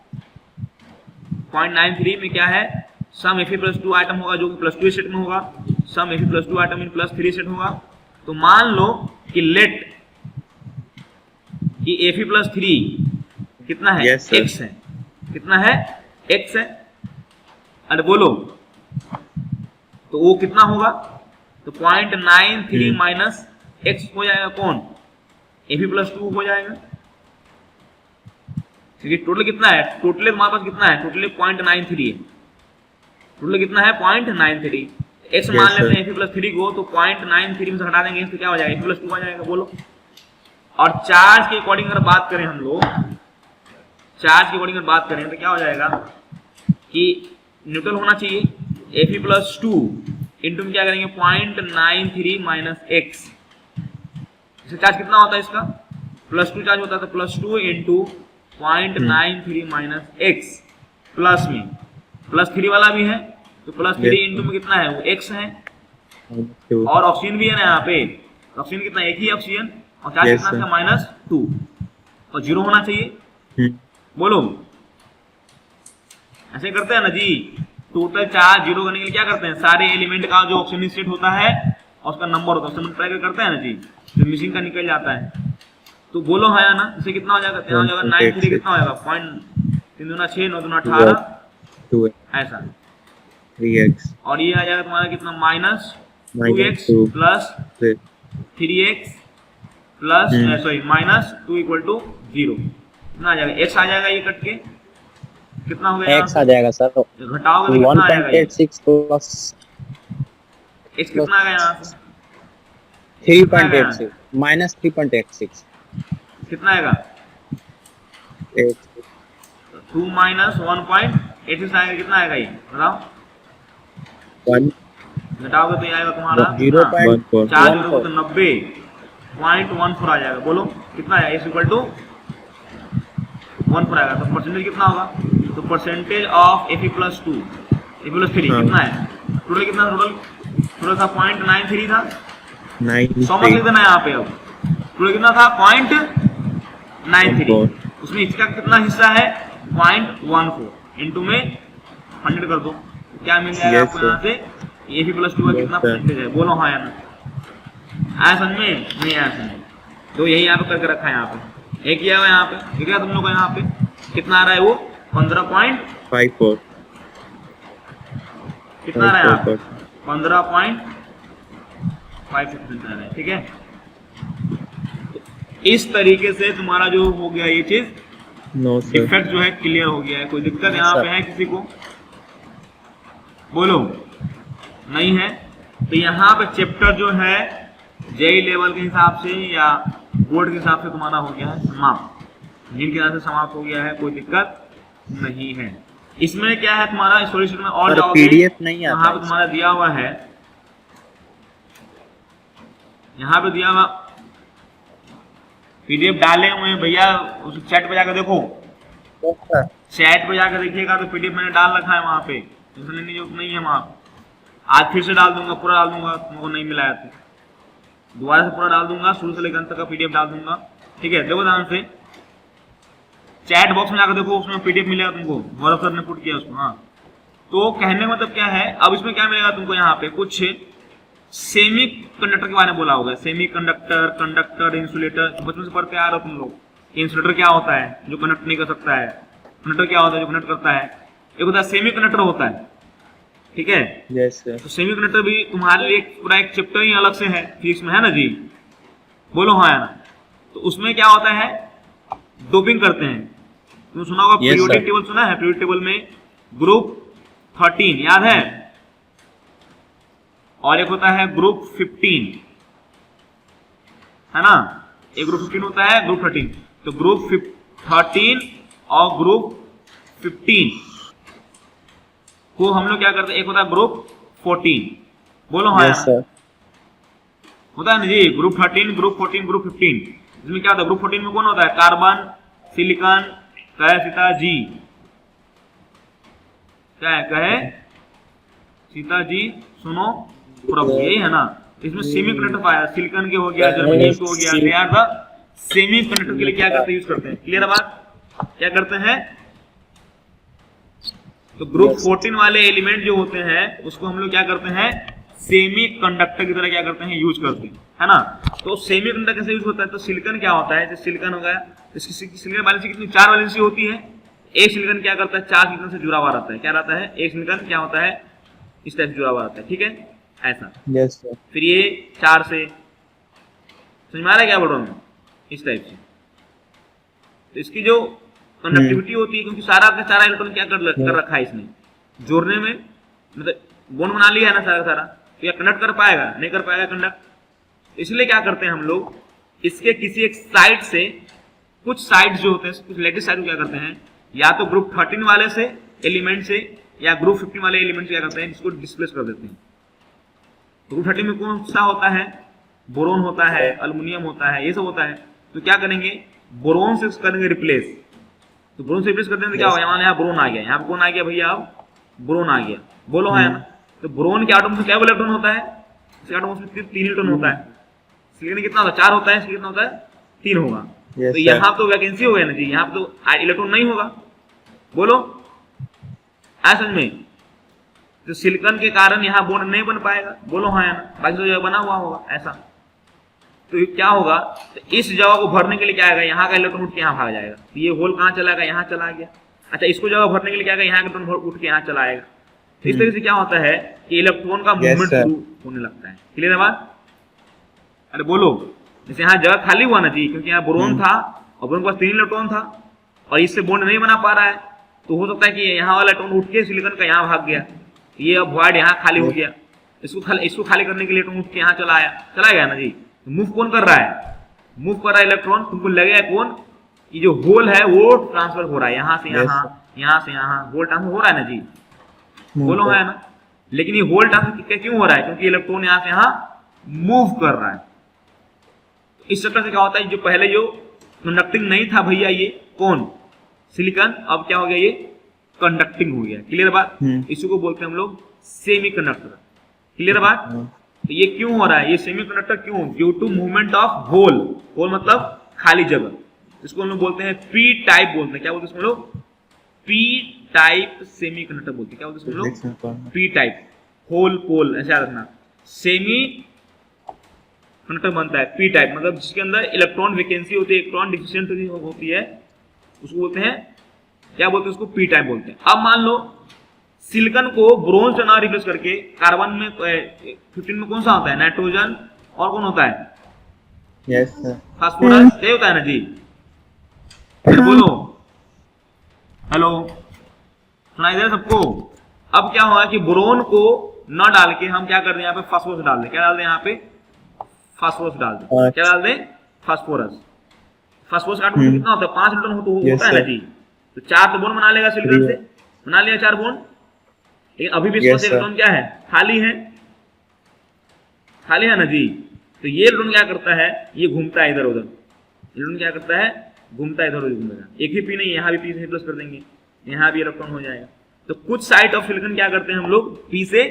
0.93 में क्या है, सम Fe+2 आइटम होगा जो कि +2 सेट में होगा, सम Fe+2 आइटम इन +3 सेट होगा। तो मान लो कि लेट कि Fe+3 कितना है? Yes, sir. x है। कितना है? x है। अरे बोलो, तो वो कितना होगा? तो 0.93 माइनस x हो जाएगा कौन? Fe+2 हो जाएगा। क्योंकि टोटल कितना है? टोटल हमारे पास कितना है? टोटल 0.93 है। टोटल कितना है? 0.93। x मान लेते हैं Fe+3 को, तो 0.93 में से हटा देंगे तो क्या हो जाएगा? Fe+2 आ जाएगा। बोलो। और चार्ज के अकॉर्डिंग अगर बात करें हम लोग, चार्ज के अकॉर्डिंग अगर बात करें तो क्या हो जाएगा कि न्यूट्रल होना चाहिए। Fe+2 इंटू में क्या करेंगे? 0.93 माइनस x। इसका चार्ज कितना होता है? इसका +2 चार्ज होता है, तो +2 इंटू 0.93 माइनस x, प्लस में +3 वाला भी है, तो +3 इंटू में कितना है? वो x है, और ऑक्सीजन भी है ना यहाँ पे। ऑक्सीजन कितना? एक ही ऑक्सीजन, और चार्ज कितना है? -2, और 0 होना चाहिए। बोलो, ऐसे करते हैं ना जी। टोटल चार्ज 0 करने के लिए क्या करते हैं? सारे एलिमेंट का जो ऑक्सीजन स्टेट होता है और उसका नंबर होता है, उससे मल्टीप्लाई करते हैं ना जी, जो मिसिंग का निकल जाता है। तो बोलो है ना, इसे कितना हो जाएगा? यहाँ हो जाएगा 93, कितना हो जाएगा? 3 दूना 6, 9 दूना 18, 2 ऐसा 3x, और ये आ जाएगा तुम्हारा कितना? -2x plus 3x plus sorry -2 = 0। कितना आ जाएगा? x आ जाएगा, ये कट के कितना हो गया? x आ जाएगा सर, घटाओगे तो कितना आ जाएगा? 1.86 प्लस x कितना आ गया यहाँ से? 3.86 माइनस 3.86 कितना आएगा? 2 माइनस 1.86 आएगा। कितना आएगा ये बताओ? 1 घटाओगे तो ये आएगा तुम्हारा 0.14 4 0 तो 90.14 आ जाएगा। बोलो कितना आएगा? इस इक्वल टू 14 आएगा। तो परसेंटेज कितना होगा? तो परसेंटेज ऑफ Fe+2 Fe+3 कितना है? टोटल कितना? टोटल था 0.93 था, 100 में लिख देना यहाँ पे। अब टोटल कितना था? 0.93। उसमें इसका कितना हिस्सा है? 0.14 इंटू में 100 कर दो, क्या मिल जाएगा आपको यहाँ से? Fe+2 का कितना परसेंटेज है? बोलो हाँ या ना। आया समझ में? नहीं आया समझ में? तो यही यहाँ पे करके रखा है। यहाँ पे एक किया हुआ, यहाँ पे ठीक है तुम लोग को। यहाँ पे कितना आ रहा है? वो 15.54 कितना आ रहा है? यहाँ पे 15.5% आ रहा है। ठीक है, इस तरीके से तुम्हारा जो हो गया ये चीज डिफेक्ट जो है क्लियर हो गया है। कोई दिक्कत यहाँ पे है किसी को? बोलो नहीं है? तो यहाँ पे चैप्टर जो है जेई लेवल के हिसाब से या बोर्ड के हिसाब से तुम्हारा हो गया है समाप्त, जिनके हिसाब से समाप्त हो गया है। कोई दिक्कत नहीं है। इसमें क्या है तुम्हारा सॉल्यूशन में और जाओगे, पीडीएफ नहीं आता, यहाँ पे तुम्हारा दिया हुआ है, यहाँ पे दिया हुआ पीडीएफ डाले हुए हैं भैया। उस चैट पे जाकर देखो, चैट पे जाकर देखिएगा तो पीडीएफ मैंने डाल रखा है वहाँ पे। नहीं है वहाँ। आज फिर से डाल दूंगा, पूरा डाल दूंगा, तुमको नहीं मिला है तो दोबारा से पूरा डाल दूंगा, शुरू से लेकर अंत तक का पीडीएफ डाल दूंगा। ठीक है, देखो ध्यान से चैट बॉक्स में जाकर देखो, उसमें पीडीएफ मिलेगा तुमको। गौरव सर ने पुट किया उसको। हाँ, तो कहने का मतलब क्या है, अब इसमें क्या मिलेगा तुमको? यहाँ पे कुछ सेमी कंडक्टर के बारे में बोला होगा। सेमी कंडक्टर, कंडक्टर, इंसुलेटर, बचपन से पढ़ते आ रहे हो तुम लोग। इंसुलेटर क्या होता है? जो कनेक्ट नहीं कर सकता है। कंडक्टर क्या होता है? जो कनेक्ट करता है। एक होता है सेमी कंडक्टर होता है। ठीक है, यस सर। तो सेमी कंडक्टर भी तुम्हारे लिए पूरा एक चैप्टर ही अलग से है फिजिक्स में, है ना जी? बोलो हाँ या ना। तो उसमें क्या होता है? डोपिंग करते हैं। तुमने सुना होगा पीरियोडिक टेबल, सुना है? पीरियोडिक टेबल में ग्रुप 13 याद है, और एक होता है ग्रुप 15, है ना? एक ग्रुप 15 होता है, ग्रुप 13। तो ग्रुप 13 और ग्रुप 15 को हम लोग क्या करते हैं, एक होता है ग्रुप 14। बोलो हाँ Yes, sir. होता है ना जी, ग्रुप 13, ग्रुप 14, ग्रुप 15। इसमें क्या होता है, ग्रुप 14 में कौन होता है, कार्बन, सिलिकॉन, कहे सीता जी, क्या है, कहे सीता जी, सुनो प्रभु, यही है ना। इसमें सेमीकंडक्टर पाया, सिलिकॉन के हो गया, जर्मेनियम के हो गया, दे आर द सेमीकंडक्टर के लिए क्या करते हैं, यूज करते हैं। क्लियर है बात, क्या करते हैं। तो ग्रुप 14 वाले एलिमेंट जो होते हैं उसको हम लोग क्या करते हैं, सेमी कंडक्टर की तरह क्या करते हैं, यूज करते हैं, है ना। तो सेमी कंडक्टर कैसे यूज होता है, तो सिलिकॉन क्या होता है, जैसे सिलिकॉन हो गया, इसकी सिलिकॉन वैलेंसी कितनी, 4 वैलेंसी होती है। एक सिलिकॉन क्या करता है, 4 सिलिकॉन से जुड़ा हुआ रहता है, क्या रहता है, एक सिलिकॉन क्या होता है, इस टाइप से जुड़ा हुआ रहता है, ठीक है, ऐसा। Yes, sir. फिर ये 4 से, समझ में आ रहा है क्या बोल रहा हूँ, इस टाइप से। तो इसकी जो कंडक्टिविटी होती है, क्योंकि सारा का सारा इलेक्ट्रॉन क्या कर रखा है इसने, जोड़ने में, मतलब बॉन्ड बना लिया है ना सारा का सारा, तो यह कंडक्ट कर पाएगा, नहीं कर पाएगा कंडक्ट। इसलिए क्या करते हैं हम लोग, इसके किसी एक साइड से, कुछ साइड जो होते हैं, कुछ लेटेस्ट साइड को क्या करते हैं, या तो ग्रुप 13 वाले से एलिमेंट से या ग्रुप 15 वाले एलिमेंट से क्या करते हैं, इसको डिस्प्लेस कर देते हैं। ग्रुप 13 में कौन सा होता है, बोरोन होता है, अल्युमिनियम होता है, ये सब होता है। तो क्या करेंगे, बोरोन से करेंगे रिप्लेस। तो बोरोन से रिप्लेस करते हैं तो क्या होगा, यहाँ बोरोन आ गया, यहाँ पे कौन आ गया भैया, अब बोरोन आ गया, बोलो है ना। तो बोरोन के आटम में क्या इलेक्ट्रॉन होता है, इसके आटम में 3 इलेक्ट्रॉन होता है। सिलिकॉन कितना होता है, 4 होता है, सिलिकॉन कितना होता है, 3 होगा। Yes, तो यहाँ तो वैकेंसी हो गया ना जी, यहाँ पे तो इलेक्ट्रॉन नहीं होगा, बोलो आया समझ में। तो सिलिकॉन के कारण यहाँ बॉन्ड नहीं बन पाएगा, बोलो हाँ या ना, बाकी तो बना हुआ होगा ऐसा। तो क्या होगा, तो इस जगह को भरने के लिए क्या आएगा, यहाँ का इलेक्ट्रॉन उठ के यहाँ भाग जाएगा, तो ये होल कहाँ चला गया, यहाँ चला गया। अच्छा, इसको जगह भरने के लिए क्या आएगा, यहाँ इलेक्ट्रॉन उठ के यहाँ चला आएगा। तो इस तरह से क्या होता है कि इलेक्ट्रॉन का मूवमेंट शुरू होने लगता है। क्लियर है बात, अरे बोलो। जैसे यहाँ जगह खाली हुआ ना जी, क्योंकि यहाँ बोरोन था और बोरोन के पास 3 इलेक्ट्रॉन था और इससे बॉन्ड नहीं बना पा रहा है, तो हो सकता है कि यहाँ वाला इलेक्ट्रॉन उठ के सिलिकॉन का यहाँ भाग गया, ये अब वॉइड यहाँ खाली हो गया, इसको खाली करने के लिए इलेक्ट्रॉन उठ के यहाँ चला गया ना जी। मूव कौन कर रहा है, मूव कर रहा है इलेक्ट्रॉन, तुमको लगेगा कौन, ये जो होल है वो ट्रांसफर हो रहा है, यहाँ से यहाँ, यहाँ से यहाँ, होल ट्रांसफर हो रहा है ना जी, बोलो है ना। लेकिन ये होल ट्रांसफर क्यों हो रहा है, क्योंकि इलेक्ट्रॉन यहाँ से यहाँ मूव कर रहा है। इस चक्कर से क्या होता है, जो पहले जो कंडक्टिंग नहीं था भैया, ये कौन, सिलिकॉन, अब क्या हो गया, ये कंडक्टिंग हो गया। क्लियर बात, इसी को बोलते हैं हम लोग सेमी कंडक्टर। क्लियर बात। तो ये क्यों हो रहा है, ये सेमीकंडक्टर क्यों, due to movement of hole, hole मतलब खाली जगह, इसको हम लोग बोलते हैं पी टाइप बोलते हैं। क्या बोलते हैं इसमें लोग, पी टाइप सेमीकंडक्टर बोलते हैं। क्या बोलते हैं इसमें लोग, पी टाइप, होल पोल, ऐसा रखना। सेमी कंडक्टर बनता है पी टाइप, मतलब जिसके अंदर इलेक्ट्रॉन वैकेंसी होती है, इलेक्ट्रॉन डिफिशिएंट होती है, उसको बोलते हैं, क्या बोलते हैं उसको, पी टाइप बोलते हैं। अब मान लो सिलिकॉन को ब्रोंज से ना रिप्लेस करके कार्बन में 15 में कौन सा होता है, नाइट्रोजन, और कौन होता है, Yes, sir. फास्फोरस, ये होता है ना जी। बोलो हेलो, सुनाई दे रहा सबको। अब क्या हुआ कि बोरोन को न डाल के हम क्या कर दें, यहाँ पे फास्फोरस डाल दें। क्या डाल दें, यहाँ पे फास्फोरस डाल दें। क्या डाल दें, फास्फोरस। फास्फोरस का आटम कितना होता है, 5 इलेक्ट्रॉन होता है ना जी। तो 4 तो बॉन्ड बना लेगा सिलिकॉन से, बना लिया 4 बॉन्ड, लेकिन अभी भी इसका इलेक्ट्रॉन क्या है, खाली है, खाली है ना जी। तो ये इलेक्ट्रॉन क्या करता है, ये घूमता है इधर उधर, इलेक्ट्रॉन क्या करता है, घूमता है इधर उधर, घूमेगा। एक ही पी नहीं, यहाँ भी पी से प्लस कर देंगे, यहाँ भी इलेक्ट्रॉन हो जाएगा। तो कुछ साइड ऑफ सिलिकॉन क्या करते हैं हम लोग, पी से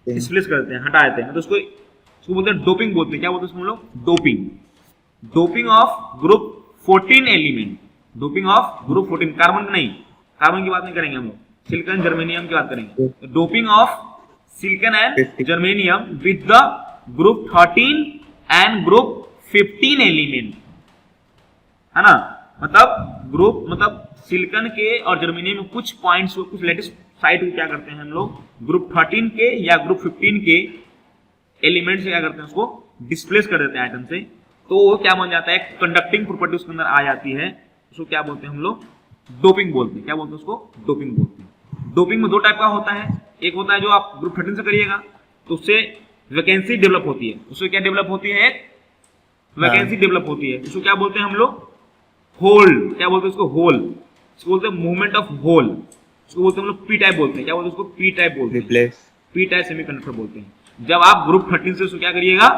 डिस्प्लेस करते हैं, हटा देते हैं। तो उसको बोलते हैं डोपिंग बोलते हैं। क्या बोलते हैं उसको हम लोग, doping. Doping of group 14 element, doping of group 14, carbon नहीं, कार्बन की बात नहीं करेंगे हम लोग, सिलिकॉन जर्मेनियम की बात करेंगे। Doping of silicon and germanium with the group 13 and group 15 element, है ना। मतलब ग्रुप, मतलब सिलिकॉन के और जर्मेनियम में कुछ पॉइंट्स, कुछ लेटेस्ट साइट को क्या करते हैं हम लोग, ग्रुप 13 के या ग्रुप 15 के एलिमेंट से क्या करते हैं, उसको डिस्प्लेस कर देते हैं आइटम से। तो वो क्या बन जाता है, कंडक्टिंग प्रॉपर्टी उसके अंदर आ जाती है, उसको क्या बोलते हैं हम लोग, डोपिंग बोलते हैं। क्या बोलते हैं उसको, डोपिंग बोलते हैं। डोपिंग में 2 टाइप का होता है, एक होता है जो आप ग्रुप 13 से करिएगा तो उससे वैकेंसी डेवलप होती है, उससे क्या डेवलप होती है, एक वैकेंसी डेवलप होती है। इसको क्या बोलते हैं हम लोग? होल। क्या बोलते हैं इसको? होल। इसको बोलते हैं मूवमेंट ऑफ होल। इसको बोलते हैं हम लोग पी टाइप बोलते हैं। क्या बोलते हैं इसको? पी टाइप बोलते हैं। Replace. पी टाइप सेमीकंडक्टर बोलते हैं। जब आप ग्रुप 13 से उसको क्या करिएगा?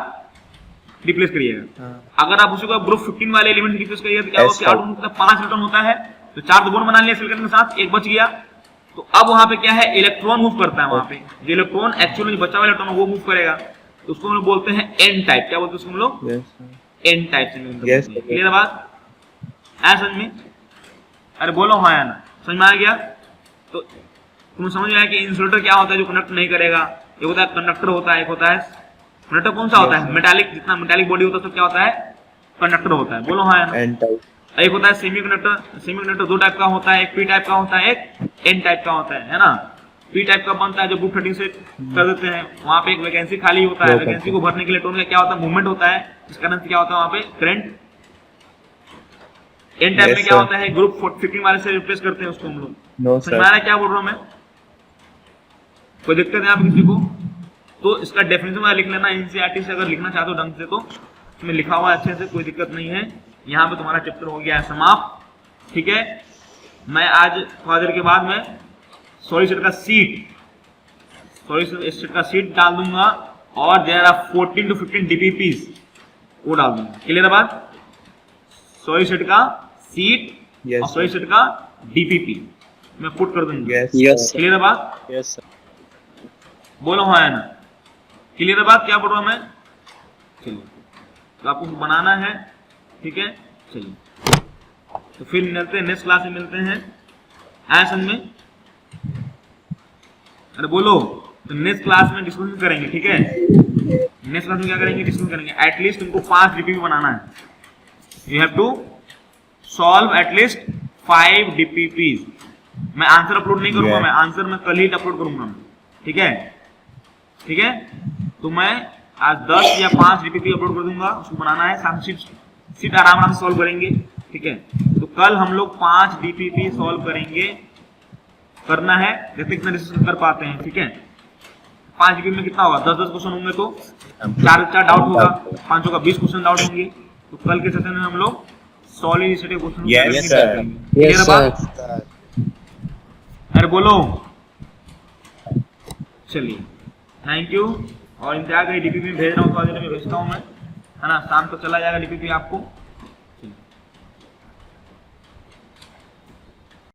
रिप्लेस करिएगा। हाँ। अगर आप उसी को ग्रुप 15 वाले एलिमेंट से रिप्लेस करिएगा तो क्या होगा? क्या होता है? 5 इलेक्ट्रॉन होता है, तो 4 तो बॉन्ड बना लिया सिलिकॉन के साथ, एक बच गया। तो अब वहां पे क्या है? इलेक्ट्रॉन मूव करता है। वहां पे जो इलेक्ट्रॉन एक्चुअली जो बचा हुआ इलेक्ट्रॉन वो मूव करेगा, तो उसको हम लोग बोलते हैं एन टाइप। क्या बोलते हैं उसको हम लोग? Yes, sir. एन टाइप से। Yes, क्लियर है बात? आया समझ में? अरे बोलो हाँ या ना? समझ में आ गया? तो तुम समझ में आया कि इंसुलेटर क्या होता है जो कंडक्ट नहीं करेगा? एक होता है कंडक्टर, होता है, एक होता है कंडक्टर। कौन सा होता है? मेटालिक। जितना मेटालिक बॉडी होता है सब क्या होता है? कंडक्टर होता है। बोलो हाँ या ना? N type. एक होता है सेमीकंडक्टर। सेमीकंडक्टर 2 टाइप का होता है, एक पी टाइप का होता है, एक एन टाइप का होता है ना? पी टाइप का बनता है जो ग्रुप 13 से कर देते हैं, वहां पे एक वैकेंसी खाली होता है। वैकेंसी को भरने के लिए इलेक्ट्रॉन का क्या होता है? मूवमेंट होता है। इस कारण से क्या होता है वहां पे? करंट। एन टाइप में क्या होता है? ग्रुप 15 वाले से रिप्लेस करते हैं उसको हम लोग। No, समझ में आ रहा sir. है क्या बोल रहा हूं मैं? कोई दिक्कत है आप किसी को? तो इसका डेफिनेशन में लिख लेना। एनसीईआरटी से अगर लिखना चाहते हो ढंग से तो इसमें लिखा हुआ है अच्छे से, कोई दिक्कत नहीं है। यहाँ पे तुम्हारा चैप्टर हो गया है समाप्त। ठीक है, मैं आज थोड़ा देर के बाद में सॉलिड स्टेट का सीट डाल दूंगा और देयर आर 14 to 15 डीपीपीज वो डाल दूंगा। क्लियर है बात? सॉलिड स्टेट का सीट Yes, और सॉलिड स्टेट का डीपीपी मैं पुट कर दूंगा। Yes. Yes, sir. क्लियर है बात? Yes, sir. बोलो हाँ है ना? क्लियर है बात? क्या बोल रहा हूं मैं? चलिए, तो आपको बनाना है। ठीक है, चलिए तो फिर मिलते हैं नेक्स्ट क्लास में, मिलते हैं। आया समझ में? अरे बोलो। तो नेक्स्ट क्लास में डिस्कशन करेंगे। ठीक है, नेक्स्ट क्लास में क्या करेंगे? डिस्कशन करेंगे। एटलीस्ट तुमको 5 डीपीपी बनाना है। You have to solve at least 5 DPPs. मैं आंसर अपलोड नहीं करूंगा। Yeah. मैं आंसर में कल ही अपलोड करूंगा मैं। ठीक है, ठीक है। तो मैं आज 10 या 5 डीपीपी अपलोड कर दूंगा। उसको बनाना है, साथ सीट आराम से सॉल्व करेंगे। ठीक है, तो कल हम लोग 5 डीपीपी सॉल्व करेंगे। करना है, देखते कितना डिस्कशन कर पाते हैं। ठीक है, 5 डीपीपी में कितना होगा? 10 क्वेश्चन होंगे तो 4 डाउट होगा, 5 का 20 क्वेश्चन डाउट होंगे। तो कल के सेशन में हम लोग solid state question Yes, sir. Yes, sir. अरे बोलो। चलिए, थैंक यू। और इंतजार करिए, डीपीपी में भेज रहा हूँ, थोड़ा देर में भेजता हूँ मैं, है ना? शाम को चला जाएगा डीपीपी आपको।